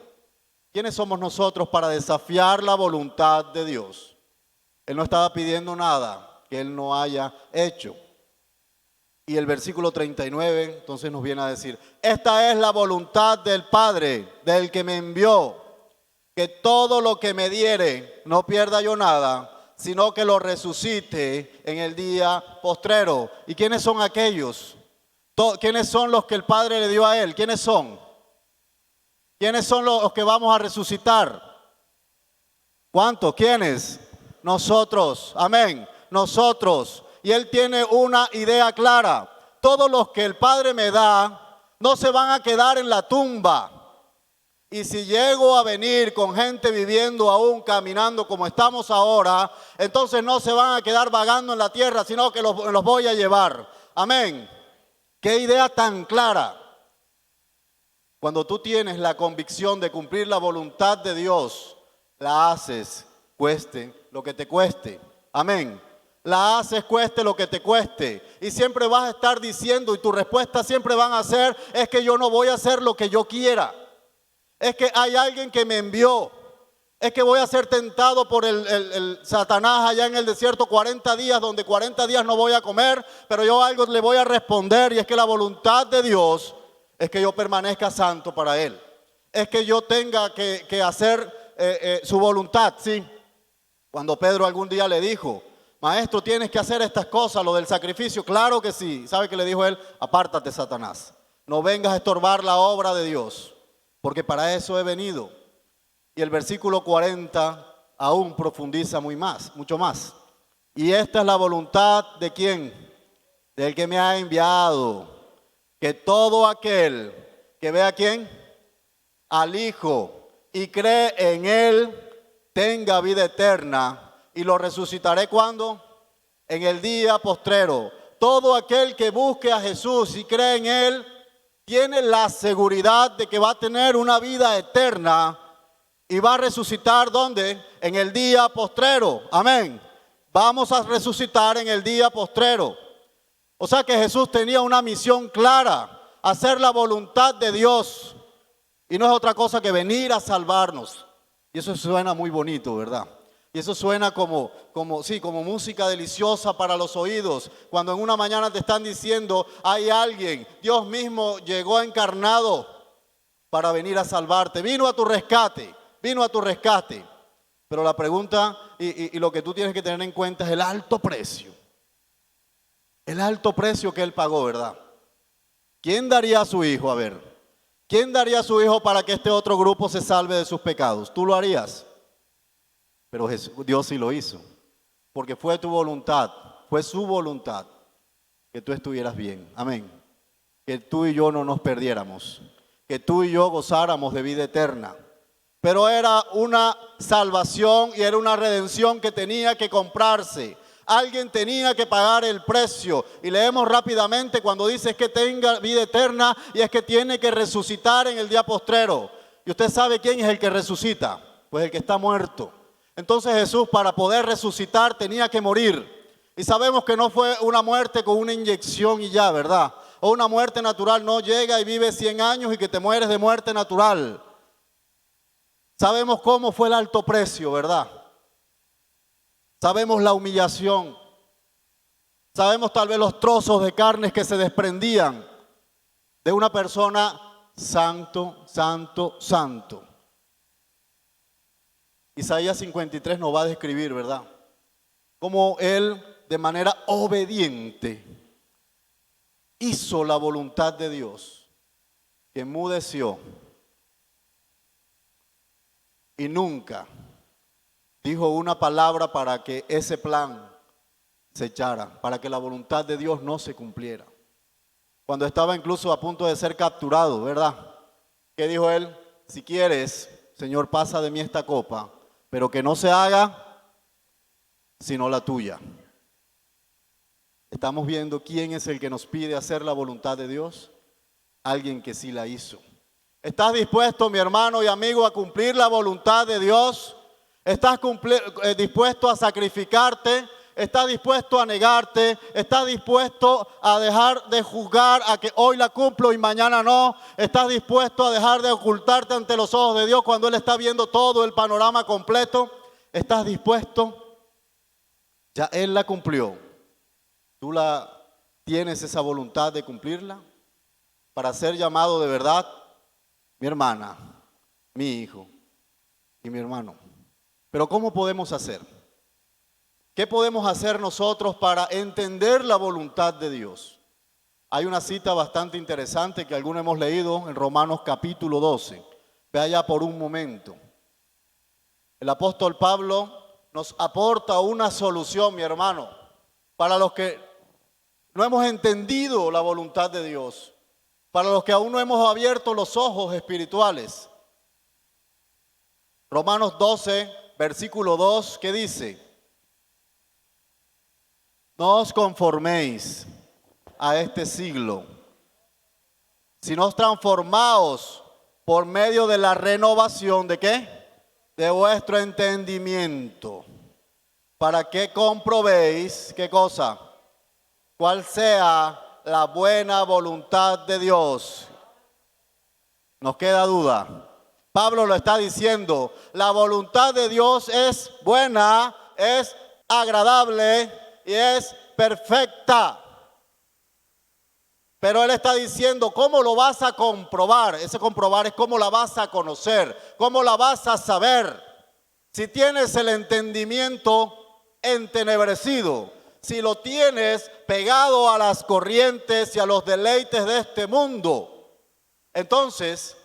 ¿Quiénes somos nosotros para desafiar la voluntad de Dios? Él no estaba pidiendo nada que Él no haya hecho. Y el versículo 39 entonces nos viene a decir, esta es la voluntad del Padre, del que me envió, que todo lo que me diere no pierda yo nada, sino que lo resucite en el día postrero. ¿Y quiénes son aquellos? ¿Quiénes son los que el Padre le dio a Él? ¿Quiénes son? ¿Quiénes son los que vamos a resucitar? ¿Cuántos? ¿Quiénes? Nosotros. Amén. Nosotros. Y Él tiene una idea clara. Todos los que el Padre me da no se van a quedar en la tumba. Y si llego a venir con gente viviendo aún, caminando como estamos ahora, entonces no se van a quedar vagando en la tierra, sino que los voy a llevar. Amén. Qué idea tan clara. Cuando tú tienes la convicción de cumplir la voluntad de Dios, la haces, cueste lo que te cueste. Amén. La haces, cueste lo que te cueste. Y siempre vas a estar diciendo, y tu respuesta siempre van a ser, es que yo no voy a hacer lo que yo quiera. Es que hay alguien que me envió. Es que voy a ser tentado por el Satanás allá en el desierto 40 días, donde 40 días no voy a comer, pero yo algo le voy a responder, y es que la voluntad de Dios es que yo permanezca santo para Él. Es que yo tenga que hacer su voluntad, ¿sí? Cuando Pedro algún día le dijo, maestro, tienes que hacer estas cosas, lo del sacrificio, claro que sí. ¿Sabe qué le dijo él? Apártate, Satanás. No vengas a estorbar la obra de Dios, porque para eso he venido. Y el versículo 40 aún profundiza mucho más. Y esta es la voluntad ¿de quién? Del que me ha enviado. Que todo aquel que ve a quién, al Hijo, y cree en Él, tenga vida eterna. Y lo resucitaré ¿cuándo? En el día postrero. Todo aquel que busque a Jesús y cree en Él, tiene la seguridad de que va a tener una vida eterna y va a resucitar ¿dónde? En el día postrero. Amén. Vamos a resucitar en el día postrero. O sea que Jesús tenía una misión clara, hacer la voluntad de Dios. Y no es otra cosa que venir a salvarnos. Y eso suena muy bonito, ¿verdad? Y eso suena como música deliciosa para los oídos. Cuando en una mañana te están diciendo, hay alguien, Dios mismo llegó encarnado para venir a salvarte. Vino a tu rescate. Pero la pregunta y lo que tú tienes que tener en cuenta es el alto precio. El alto precio que Él pagó, ¿verdad? ¿Quién daría a su hijo? A ver, ¿quién daría a su hijo para que este otro grupo se salve de sus pecados? ¿Tú lo harías? Pero Dios sí lo hizo, porque fue tu voluntad, fue su voluntad que tú estuvieras bien. Amén. Que tú y yo no nos perdiéramos, que tú y yo gozáramos de vida eterna. Pero era una salvación y era una redención que tenía que comprarse. Alguien tenía que pagar el precio. Y leemos rápidamente cuando dice es que tenga vida eterna y es que tiene que resucitar en el día postrero. ¿Y usted sabe quién es el que resucita? Pues el que está muerto. Entonces Jesús, para poder resucitar, tenía que morir. Y sabemos que no fue una muerte con una inyección y ya, ¿verdad? O una muerte natural. No llega y vive 100 años y que te mueres de muerte natural. Sabemos cómo fue el alto precio, ¿verdad? Sabemos la humillación. Sabemos tal vez los trozos de carnes que se desprendían de una persona santo, santo, santo. Isaías 53 nos va a describir, ¿verdad? Cómo Él de manera obediente hizo la voluntad de Dios, que enmudeció y nunca dijo una palabra para que ese plan se echara, para que la voluntad de Dios no se cumpliera. Cuando estaba incluso a punto de ser capturado, ¿verdad? ¿Qué dijo Él? Si quieres, Señor, pasa de mí esta copa, pero que no se haga sino la tuya. Estamos viendo quién es el que nos pide hacer la voluntad de Dios. Alguien que sí la hizo. ¿Estás dispuesto, mi hermano y amigo, a cumplir la voluntad de Dios? ¿Estás dispuesto a sacrificarte estás dispuesto a negarte, estás dispuesto a dejar de juzgar a que hoy la cumplo y mañana no, estás dispuesto a dejar de ocultarte ante los ojos de Dios cuando Él está viendo todo el panorama completo, estás dispuesto, ya Él la cumplió, tú tienes esa voluntad de cumplirla para ser llamado de verdad, mi hermana, mi hijo y mi hermano. Pero ¿cómo podemos hacer? ¿Qué podemos hacer nosotros para entender la voluntad de Dios? Hay una cita bastante interesante que algunos hemos leído en Romanos capítulo 12. Ve allá por un momento. El apóstol Pablo nos aporta una solución, mi hermano, para los que no hemos entendido la voluntad de Dios, para los que aún no hemos abierto los ojos espirituales. Romanos 12, versículo 2, ¿qué dice? No os conforméis a este siglo, sino transformaos por medio de la renovación, ¿de qué? De vuestro entendimiento, para que comprobéis, ¿qué cosa? Cuál sea la buena voluntad de Dios. ¿Nos queda duda? Pablo lo está diciendo, la voluntad de Dios es buena, es agradable y es perfecta. Pero Él está diciendo, ¿cómo lo vas a comprobar? Ese comprobar es cómo la vas a conocer, cómo la vas a saber. Si tienes el entendimiento entenebrecido, si lo tienes pegado a las corrientes y a los deleites de este mundo, entonces,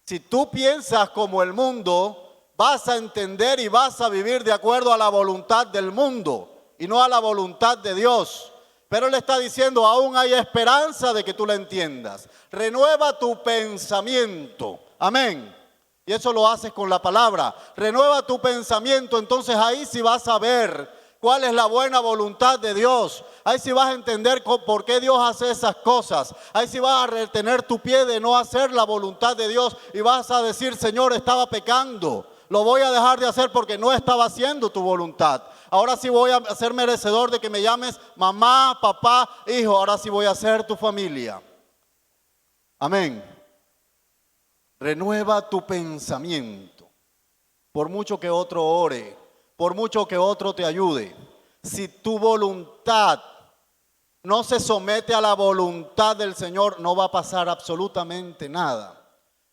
si tú piensas como el mundo, vas a entender y vas a vivir de acuerdo a la voluntad del mundo y no a la voluntad de Dios. Pero Él está diciendo, aún hay esperanza de que tú la entiendas. Renueva tu pensamiento. Amén. Y eso lo haces con la palabra. Renueva tu pensamiento, entonces ahí sí vas a ver cuál es la buena voluntad de Dios. Ahí sí vas a entender por qué Dios hace esas cosas. Ahí sí vas a retener tu pie de no hacer la voluntad de Dios y vas a decir, Señor, estaba pecando. Lo voy a dejar de hacer porque no estaba haciendo tu voluntad. Ahora sí voy a ser merecedor de que me llames mamá, papá, hijo. Ahora sí voy a ser tu familia. Amén. Renueva tu pensamiento. Por mucho que otro ore, por mucho que otro te ayude, si tu voluntad no se somete a la voluntad del Señor, no va a pasar absolutamente nada.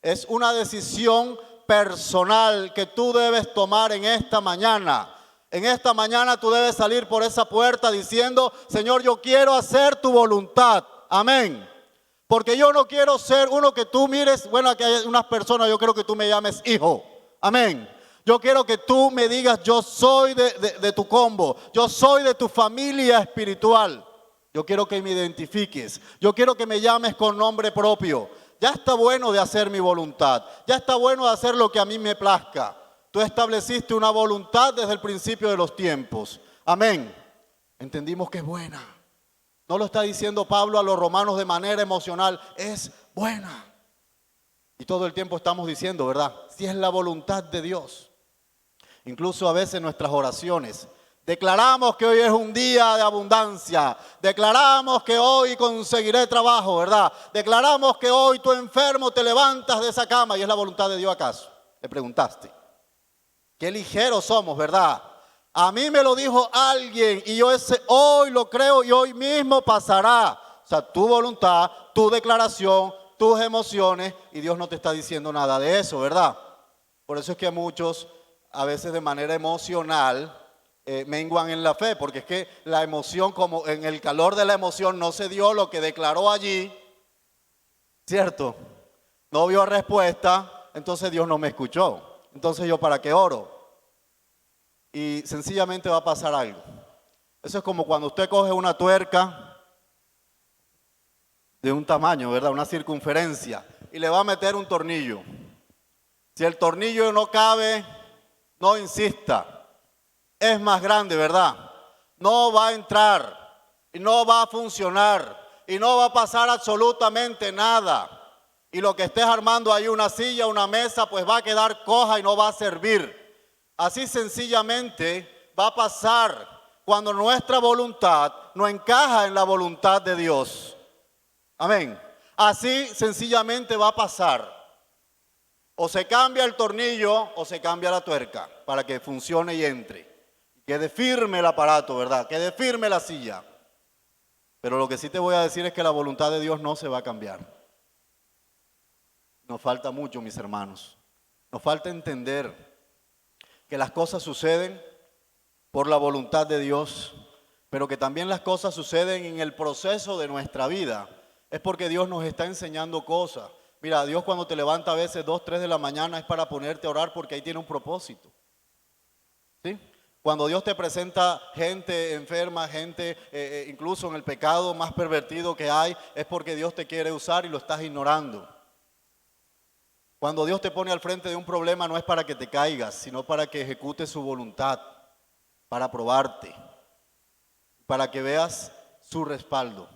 Es una decisión personal que tú debes tomar en esta mañana. En esta mañana tú debes salir por esa puerta diciendo, Señor, yo quiero hacer tu voluntad. Amén. Porque yo no quiero ser uno que tú mires, bueno, aquí hay unas personas, yo quiero que tú me llames hijo. Amén. Yo quiero que tú me digas, yo soy de tu combo, yo soy de tu familia espiritual. Yo quiero que me identifiques, yo quiero que me llames con nombre propio. Ya está bueno de hacer mi voluntad, ya está bueno de hacer lo que a mí me plazca. Tú estableciste una voluntad desde el principio de los tiempos. Amén. Entendimos que es buena. No lo está diciendo Pablo a los romanos de manera emocional, es buena. Y todo el tiempo estamos diciendo, ¿verdad? Si es la voluntad de Dios. Incluso a veces en nuestras oraciones declaramos que hoy es un día de abundancia. Declaramos que hoy conseguiré trabajo, ¿verdad? Declaramos que hoy tú enfermo te levantas de esa cama. ¿Y es la voluntad de Dios acaso? Le preguntaste. Qué ligeros somos, ¿verdad? A mí me lo dijo alguien y yo hoy lo creo y hoy mismo pasará. O sea, tu voluntad, tu declaración, tus emociones, y Dios no te está diciendo nada de eso, ¿verdad? Por eso es que muchos, a veces de manera emocional, menguan en la fe, porque es que la emoción, como en el calor de la emoción no se dio lo que declaró allí, ¿cierto? No vio respuesta, entonces Dios no me escuchó. Entonces yo ¿para qué oro? Y sencillamente va a pasar algo. Eso es como cuando usted coge una tuerca de un tamaño, ¿verdad? Una circunferencia, y le va a meter un tornillo. Si el tornillo no cabe, no insista. Es más grande, ¿verdad? No va a entrar y no va a funcionar y no va a pasar absolutamente nada. Y lo que estés armando ahí, una silla, una mesa, pues va a quedar coja y no va a servir. Así sencillamente va a pasar cuando nuestra voluntad no encaja en la voluntad de Dios. Amén. Así sencillamente va a pasar. O se cambia el tornillo o se cambia la tuerca para que funcione y entre. Quede firme el aparato, ¿verdad? Quede firme la silla. Pero lo que sí te voy a decir es que la voluntad de Dios no se va a cambiar. Nos falta mucho, mis hermanos. Nos falta entender que las cosas suceden por la voluntad de Dios, pero que también las cosas suceden en el proceso de nuestra vida. Es porque Dios nos está enseñando cosas. Mira, Dios cuando te levanta a veces 2, 3 de la mañana es para ponerte a orar porque ahí tiene un propósito. ¿Sí? Cuando Dios te presenta gente enferma, gente incluso en el pecado más pervertido que hay, es porque Dios te quiere usar y lo estás ignorando. Cuando Dios te pone al frente de un problema no es para que te caigas, sino para que ejecutes su voluntad, para probarte, para que veas su respaldo.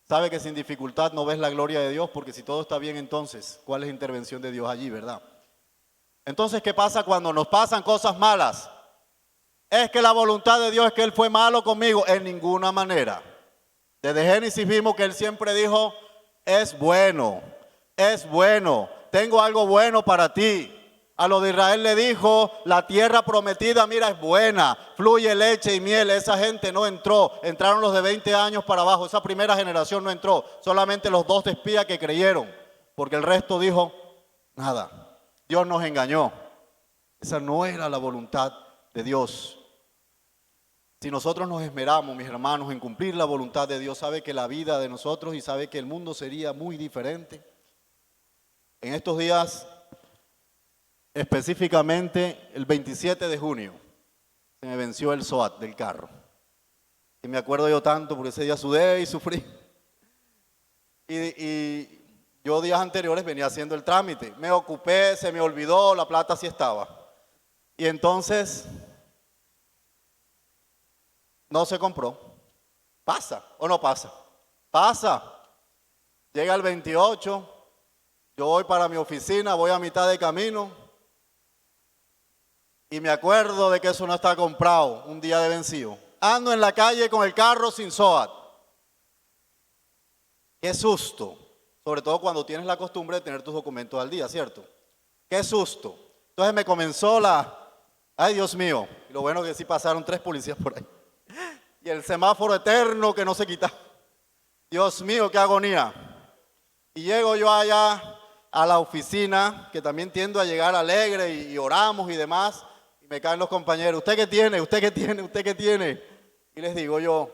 Sabe que sin dificultad no ves la gloria de Dios, porque si todo está bien entonces, ¿cuál es la intervención de Dios allí, verdad? Entonces, ¿qué pasa cuando nos pasan cosas malas? Es que la voluntad de Dios es que Él fue malo conmigo, en ninguna manera. Desde Génesis vimos que Él siempre dijo, es bueno, tengo algo bueno para ti. A lo de Israel le dijo, la tierra prometida, mira, es buena, fluye leche y miel. Esa gente no entró, entraron los de 20 años para abajo. Esa primera generación no entró, solamente los 2 espías que creyeron, porque el resto dijo, nada, Dios nos engañó. Esa no era la voluntad de Dios. Si nosotros nos esmeramos, mis hermanos, en cumplir la voluntad de Dios, sabe que la vida de nosotros y sabe que el mundo sería muy diferente. En estos días, específicamente el 27 de junio, se me venció el SOAT del carro. Y me acuerdo yo tanto porque ese día sudé y sufrí. Y yo días anteriores venía haciendo el trámite. Me ocupé, se me olvidó, la plata sí estaba. Y entonces no se compró. ¿Pasa o no pasa? Pasa. Llega el 28, yo voy para mi oficina, voy a mitad de camino y me acuerdo de que eso no está comprado, un día de vencido. Ando en la calle con el carro sin SOAT. Qué susto, sobre todo cuando tienes la costumbre de tener tus documentos al día, ¿cierto? Qué susto. Entonces me comenzó ay Dios mío, y lo bueno que sí pasaron 3 policías por ahí. Y el semáforo eterno que no se quita. Dios mío, qué agonía. Y llego yo allá a la oficina, que también tiendo a llegar alegre y oramos y demás. Y me caen los compañeros, ¿usted qué tiene? ¿Usted qué tiene? ¿Usted qué tiene? Y les digo yo,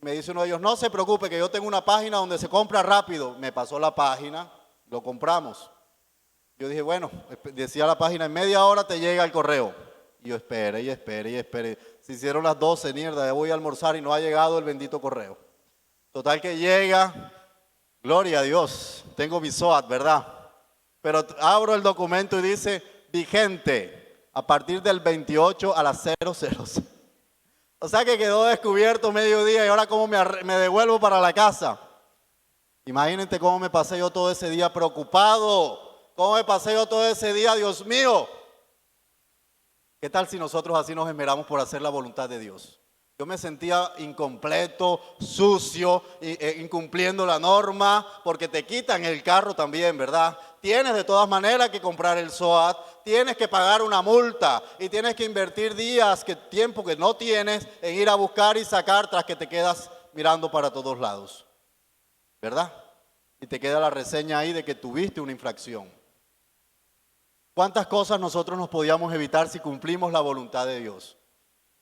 me dice uno de ellos, no se preocupe que yo tengo una página donde se compra rápido. Me pasó la página, lo compramos. Yo dije, bueno, decía la página, en media hora te llega el correo. Y yo esperé y esperé y esperé. Se hicieron las 12, mierda, ya voy a almorzar y no ha llegado el bendito correo. Total que llega, gloria a Dios, tengo mi SOAT, ¿verdad? Pero abro el documento y dice, vigente, a partir del 28 a las 00. O sea que quedó descubierto mediodía y ahora cómo me devuelvo para la casa. Imagínate cómo me pasé yo todo ese día preocupado, cómo me pasé yo todo ese día, Dios mío. ¿Qué tal si nosotros así nos esmeramos por hacer la voluntad de Dios? Yo me sentía incompleto, sucio, incumpliendo la norma, porque te quitan el carro también, ¿verdad? Tienes de todas maneras que comprar el SOAT, tienes que pagar una multa y tienes que invertir tiempo que no tienes en ir a buscar y sacar tras que te quedas mirando para todos lados, ¿verdad? Y te queda la reseña ahí de que tuviste una infracción. ¿Cuántas cosas nosotros nos podíamos evitar si cumplimos la voluntad de Dios?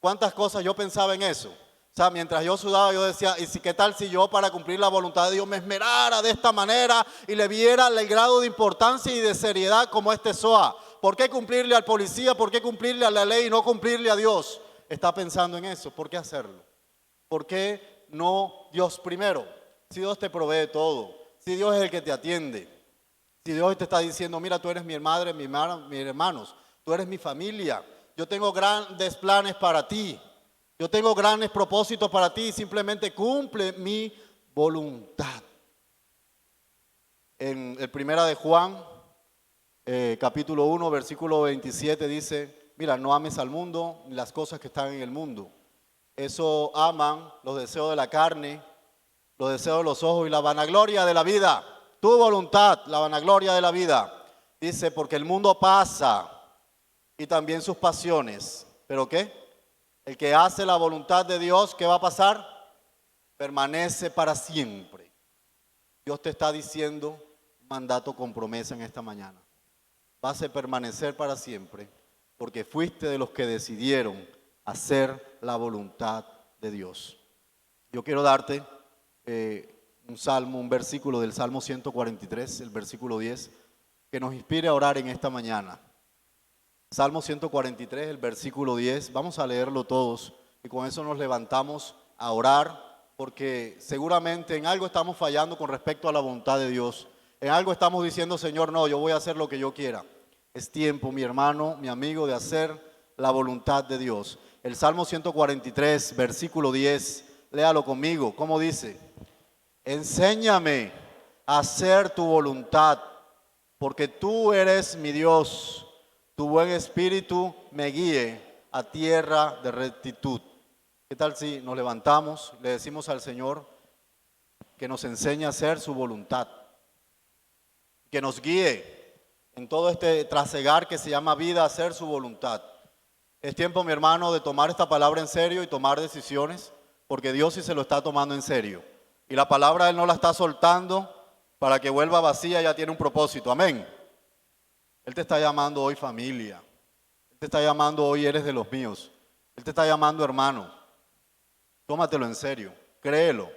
¿Cuántas cosas yo pensaba en eso? O sea, mientras yo sudaba, yo decía, ¿y qué tal si yo para cumplir la voluntad de Dios me esmerara de esta manera y le viera el grado de importancia y de seriedad como este SOA? ¿Por qué cumplirle al policía? ¿Por qué cumplirle a la ley y no cumplirle a Dios? Está pensando en eso. ¿Por qué hacerlo? ¿Por qué no Dios primero? Si Dios te provee todo, si Dios es el que te atiende, si Dios te está diciendo, mira, tú eres mi madre, mis hermanos, tú eres mi familia. Yo tengo grandes planes para ti. Yo tengo grandes propósitos para ti. Simplemente cumple mi voluntad. En el primera de Juan, capítulo 1, versículo 27 dice, mira, no ames al mundo ni las cosas que están en el mundo. Eso aman los deseos de la carne, los deseos de los ojos y la vanagloria de la vida. Tu voluntad, la vanagloria de la vida. Dice, porque el mundo pasa y también sus pasiones. ¿Pero qué? El que hace la voluntad de Dios, ¿qué va a pasar? Permanece para siempre. Dios te está diciendo un mandato con promesa en esta mañana. Vas a permanecer para siempre porque fuiste de los que decidieron hacer la voluntad de Dios. Yo quiero darte un salmo, un versículo del Salmo 143, el versículo 10, que nos inspire a orar en esta mañana. Salmo 143, el versículo 10, vamos a leerlo todos y con eso nos levantamos a orar porque seguramente en algo estamos fallando con respecto a la voluntad de Dios. En algo estamos diciendo, Señor, no, yo voy a hacer lo que yo quiera. Es tiempo, mi hermano, mi amigo, de hacer la voluntad de Dios. El Salmo 143, versículo 10, léalo conmigo. ¿Cómo dice? Enséñame a hacer tu voluntad, porque tú eres mi Dios. Tu buen espíritu me guíe a tierra de rectitud. ¿Qué tal si nos levantamos, le decimos al Señor que nos enseñe a hacer su voluntad? Que nos guíe en todo este trasegar que se llama vida, a hacer su voluntad. Es tiempo, mi hermano, de tomar esta palabra en serio y tomar decisiones, porque Dios sí se lo está tomando en serio. Y la palabra Él no la está soltando para que vuelva vacía, ya tiene un propósito. Amén. Él te está llamando hoy familia. Él te está llamando hoy eres de los míos. Él te está llamando hermano. Tómatelo en serio, créelo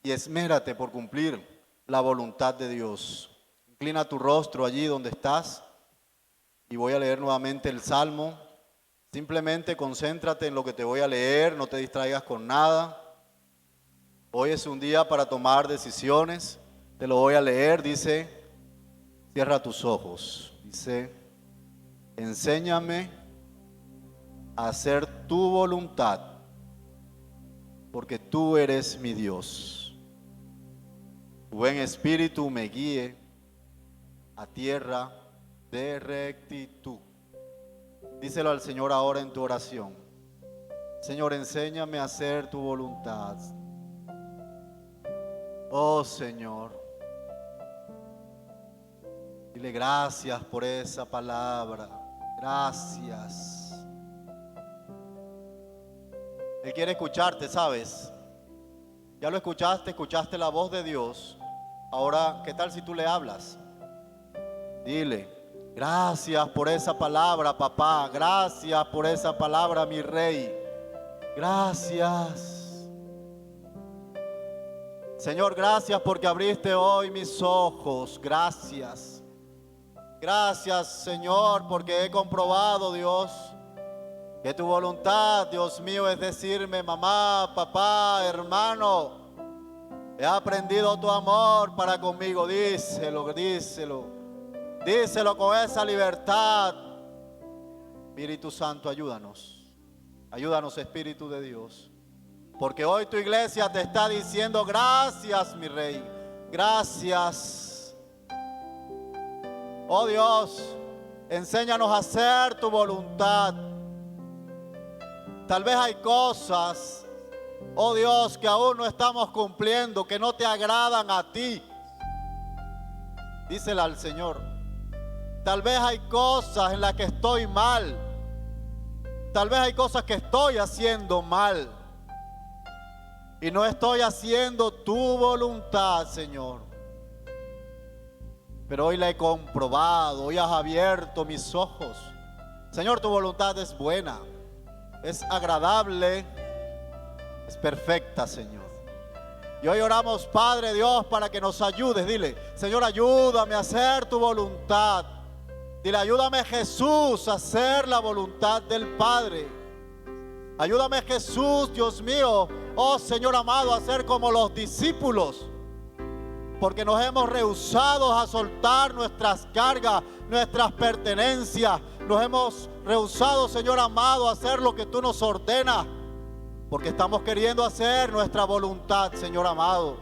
y esmérate por cumplir la voluntad de Dios. Inclina tu rostro allí donde estás y voy a leer nuevamente el Salmo. Simplemente concéntrate en lo que te voy a leer, no te distraigas con nada. Hoy es un día para tomar decisiones. Te lo voy a leer, dice, cierra tus ojos. Dice, enséñame a hacer tu voluntad, porque tú eres mi Dios. Tu buen espíritu me guíe a tierra de rectitud. Díselo al Señor ahora en tu oración. Señor, enséñame a hacer tu voluntad. Oh Señor, dile gracias por esa palabra. Gracias. Él quiere escucharte, ¿sabes? Ya lo escuchaste, escuchaste la voz de Dios. Ahora, ¿qué tal si tú le hablas? Dile, gracias por esa palabra, papá. Gracias por esa palabra, mi rey. Gracias. Señor, gracias porque abriste hoy mis ojos. Gracias. Gracias, Señor, porque he comprobado, Dios, que tu voluntad, Dios mío, es decirme, mamá, papá, hermano, he aprendido tu amor para conmigo. Díselo, díselo. Díselo con esa libertad. Espíritu Santo, ayúdanos. Ayúdanos, Espíritu de Dios. Porque hoy tu iglesia te está diciendo gracias, mi rey. Gracias. Oh Dios, enséñanos a hacer tu voluntad. Tal vez hay cosas, oh Dios, que aún no estamos cumpliendo, que no te agradan a ti. Dísela al Señor. Tal vez hay cosas en las que estoy mal. Tal vez hay cosas que estoy haciendo mal. Y no estoy haciendo tu voluntad, Señor. Pero hoy la he comprobado. Hoy has abierto mis ojos. Señor, tu voluntad es buena. Es agradable, es perfecta, Señor. Y hoy oramos, Padre Dios, para que nos ayudes. Dile, Señor, ayúdame a hacer tu voluntad. Dile, ayúdame, Jesús, a hacer la voluntad del Padre. Ayúdame, Jesús, Dios mío, oh Señor amado, a ser como los discípulos. Porque nos hemos rehusado a soltar nuestras cargas, nuestras pertenencias. Nos hemos rehusado, Señor amado, a hacer lo que tú nos ordenas. Porque estamos queriendo hacer nuestra voluntad, Señor amado.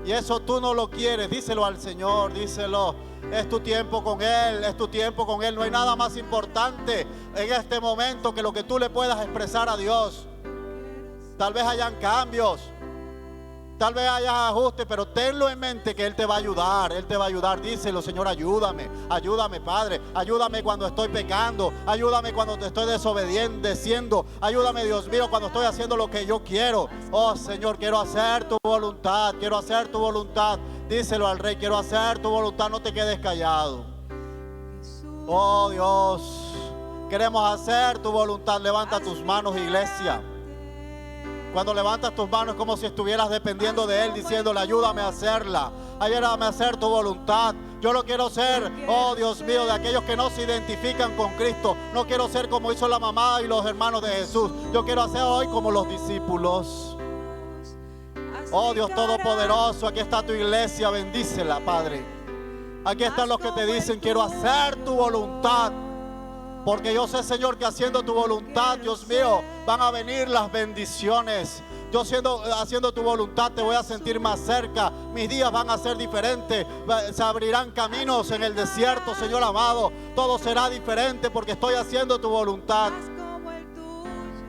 Y eso tú no lo quieres. Díselo al Señor, díselo. Es tu tiempo con Él, es tu tiempo con Él. No hay nada más importante en este momento que lo que tú le puedas expresar a Dios. Tal vez hayan cambios, tal vez haya ajustes, pero tenlo en mente que Él te va a ayudar. Él te va a ayudar. Díselo: Señor, ayúdame, ayúdame, Padre. Ayúdame cuando estoy pecando. Ayúdame cuando te estoy desobedeciendo. Ayúdame, Dios mío, cuando estoy haciendo lo que yo quiero. Oh, Señor, quiero hacer tu voluntad. Quiero hacer tu voluntad. Díselo al Rey: quiero hacer tu voluntad. No te quedes callado. Oh, Dios, queremos hacer tu voluntad. Levanta tus manos, iglesia. Cuando levantas tus manos es como si estuvieras dependiendo de Él, diciéndole: ayúdame a hacerla, ayúdame a hacer tu voluntad. Yo no quiero ser, oh Dios mío, de aquellos que no se identifican con Cristo. No quiero ser como hizo la mamá y los hermanos de Jesús. Yo quiero hacer hoy como los discípulos. Oh Dios Todopoderoso, aquí está tu iglesia, bendícela, Padre. Aquí están los que te dicen: quiero hacer tu voluntad. Porque yo sé, Señor, que haciendo tu voluntad, Dios mío, van a venir las bendiciones. Yo haciendo tu voluntad te voy a sentir más cerca. Mis días van a ser diferentes. Se abrirán caminos en el desierto, Señor amado. Todo será diferente porque estoy haciendo tu voluntad.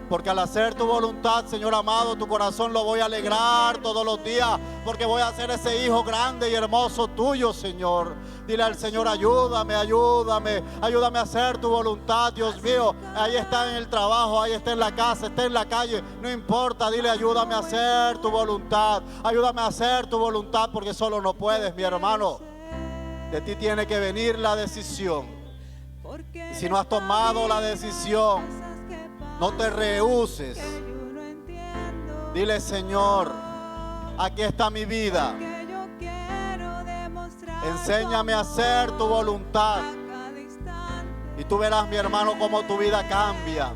Porque al hacer tu voluntad, Señor amado, tu corazón lo voy a alegrar todos los días. Porque voy a ser ese hijo grande y hermoso tuyo, Señor. Dile al Señor: ayúdame, ayúdame, ayúdame a hacer tu voluntad, Dios mío. Ahí está en el trabajo, ahí está en la casa, está en la calle, no importa. Dile: ayúdame a hacer tu voluntad, ayúdame a hacer tu voluntad, porque solo no puedes, mi hermano. De ti tiene que venir la decisión. Y si no has tomado la decisión, no te rehúses. Dile: Señor, aquí está mi vida. Enséñame a hacer tu voluntad. Y tú verás, mi hermano, cómo tu vida cambia.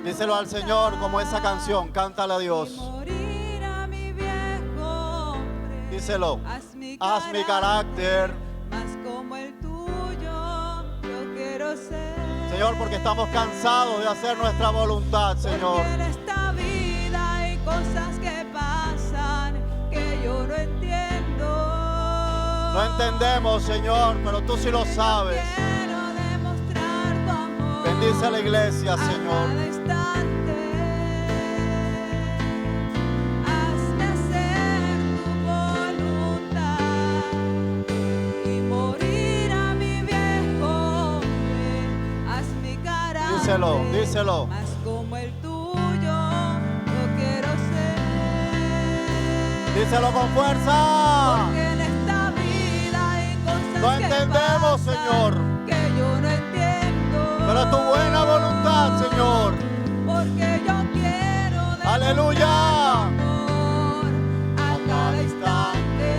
Díselo al Señor como esa canción. Cántale a Dios. Díselo: haz mi carácter más como el tuyo. Yo quiero ser, Señor, porque estamos cansados de hacer nuestra voluntad, Señor. porque en esta vida hay cosas que pasan que yo no entiendo. No entendemos, Señor, pero tú sí lo sabes. Quiero demostrar tu amor. Bendice a la iglesia, A Señor. cada instante. Hazme hacer tu voluntad y morir a mi viejo hombre. Haz mi carácter Díselo, díselo. más como el tuyo. Yo quiero ser. Díselo con fuerza. Porque en esta vida hay cosas No que entendemos, pasan Señor, que yo no entiendo. pero tu buena voluntad, Señor. Porque yo quiero demostrar Aleluya. tu amor a cada instante.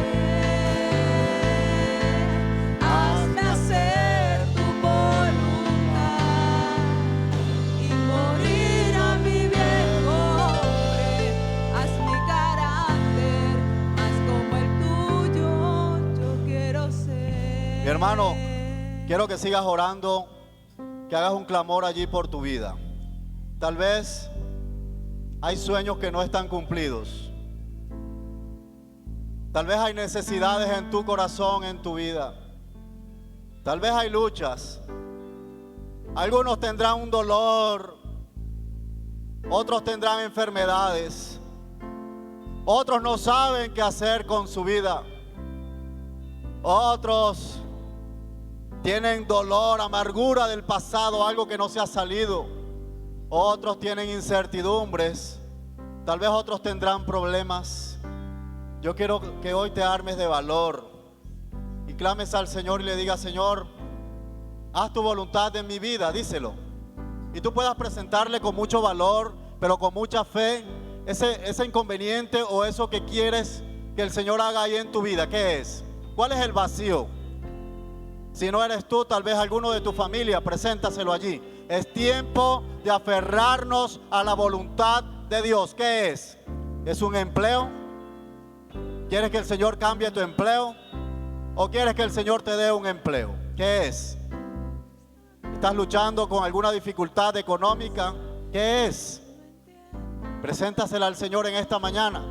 Hazme hacer tu voluntad y morir a mi viejo hombre. Haz mi carácter más como el tuyo. Yo quiero ser. Mi hermano, quiero que sigas orando, que hagas un clamor allí por tu vida. Tal vez hay sueños que no están cumplidos. Tal vez hay necesidades en tu corazón, en tu vida. Tal vez hay luchas. Algunos tendrán un dolor. Otros tendrán enfermedades. Otros no saben qué hacer con su vida. Otros tienen dolor, amargura del pasado, algo que no se ha salido. Otros tienen incertidumbres. Tal vez otros tendrán problemas. Yo quiero que hoy te armes de valor y clames al Señor y le digas: Señor, haz tu voluntad en mi vida, díselo. Y tú puedas presentarle con mucho valor, pero con mucha fe, ese inconveniente o eso que quieres que el Señor haga ahí en tu vida. ¿Qué es? ¿Cuál es el vacío? Si no eres tú, tal vez alguno de tu familia, preséntaselo allí. Es tiempo de aferrarnos a la voluntad de Dios. ¿Qué es? ¿Es un empleo? ¿Quieres que el Señor cambie tu empleo? ¿O quieres que el Señor te dé un empleo? ¿Qué es? ¿Estás luchando con alguna dificultad económica? ¿Qué es? Preséntasela al Señor en esta mañana.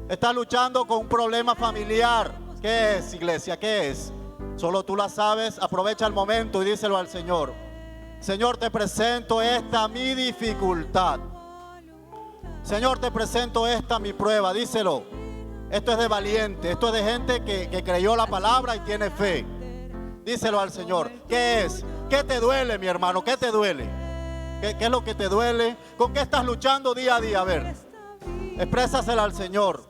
¿Estás luchando con un problema familiar? ¿Qué es, iglesia? ¿Qué es? Solo tú la sabes. Aprovecha el momento y díselo al Señor. Señor, te presento esta mi dificultad. Señor, te presento esta mi prueba. Díselo. Esto es de valiente. Esto es de gente que creyó la palabra y tiene fe. Díselo al Señor. ¿Qué es? ¿Qué te duele, mi hermano? ¿Qué te duele? ¿Qué es lo que te duele? ¿Con qué estás luchando día a día? A ver, exprésaselo al Señor.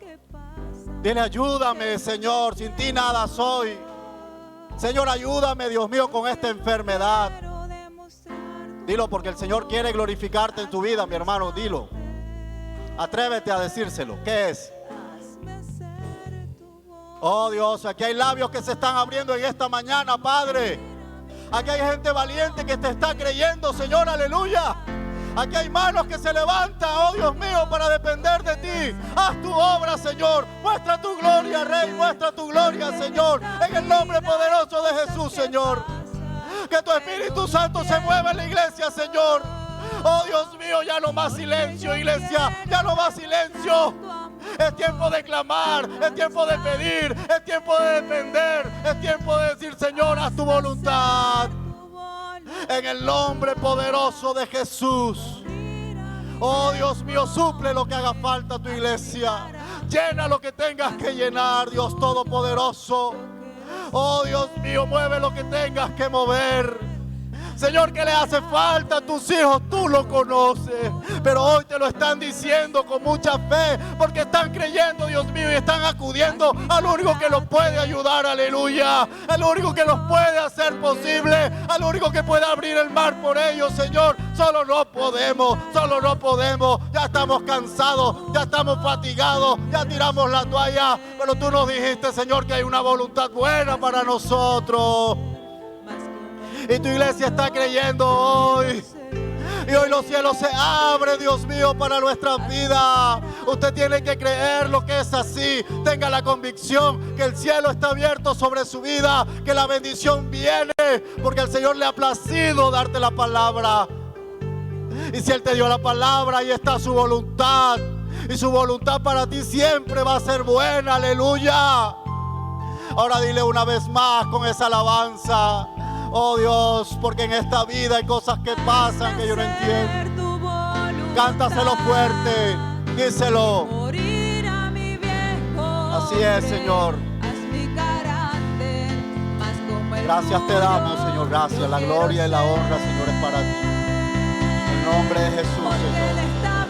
Dile, ayúdame, Señor. Sin ti nada soy. Señor, ayúdame, Dios mío, con esta enfermedad. Dilo, porque el Señor quiere glorificarte en tu vida, mi hermano. Dilo. Atrévete a decírselo. ¿Qué es? Oh Dios, aquí hay labios que se están abriendo en esta mañana, Padre. Aquí hay gente valiente que te está creyendo, Señor, aleluya. Aquí hay manos que se levantan, oh Dios mío, para depender de ti. Haz tu obra, Señor. Muestra tu gloria, Rey. Muestra tu gloria, Señor. En el nombre poderoso de Jesús, Señor. Que tu Espíritu Santo se mueva en la iglesia, Señor. Oh Dios mío, ya no más silencio, iglesia. Ya no más silencio. Es tiempo de clamar, es tiempo de pedir, es tiempo de depender, es tiempo de decir, Señor, haz tu voluntad. En el nombre poderoso de Jesús. Oh Dios mío, suple lo que haga falta a tu iglesia. Llena lo que tengas que llenar, Dios Todopoderoso. Oh Dios mío, mueve lo que tengas que mover. Señor, ¿qué le hace falta a tus hijos? Tú lo conoces. Pero hoy te lo están diciendo con mucha fe, porque están creyendo, Dios mío, y están acudiendo al único que los puede ayudar, aleluya. Al único que los puede hacer posible. Al único que puede abrir el mar por ellos, Señor. Solo no podemos, solo no podemos. Ya estamos cansados, ya estamos fatigados, ya tiramos la toalla. Pero tú nos dijiste, Señor, que hay una voluntad buena para nosotros. Y tu iglesia está creyendo hoy. Y hoy los cielos se abren, Dios mío, para nuestras vidas. Usted tiene que creer lo que es así. Tenga la convicción que el cielo está abierto sobre su vida, que la bendición viene, porque al Señor le ha placido darte la palabra. Y si Él te dio la palabra, ahí está su voluntad. Y su voluntad para ti siempre va a ser buena, aleluya. Ahora dile una vez más con esa alabanza. Oh Dios, porque en esta vida hay cosas que pasan que yo no entiendo. Cántaselo fuerte, díselo. Así es, Señor. Gracias te damos, Señor, gracias. La gloria y la honra, Señor, es para ti. En el nombre de Jesús, Señor.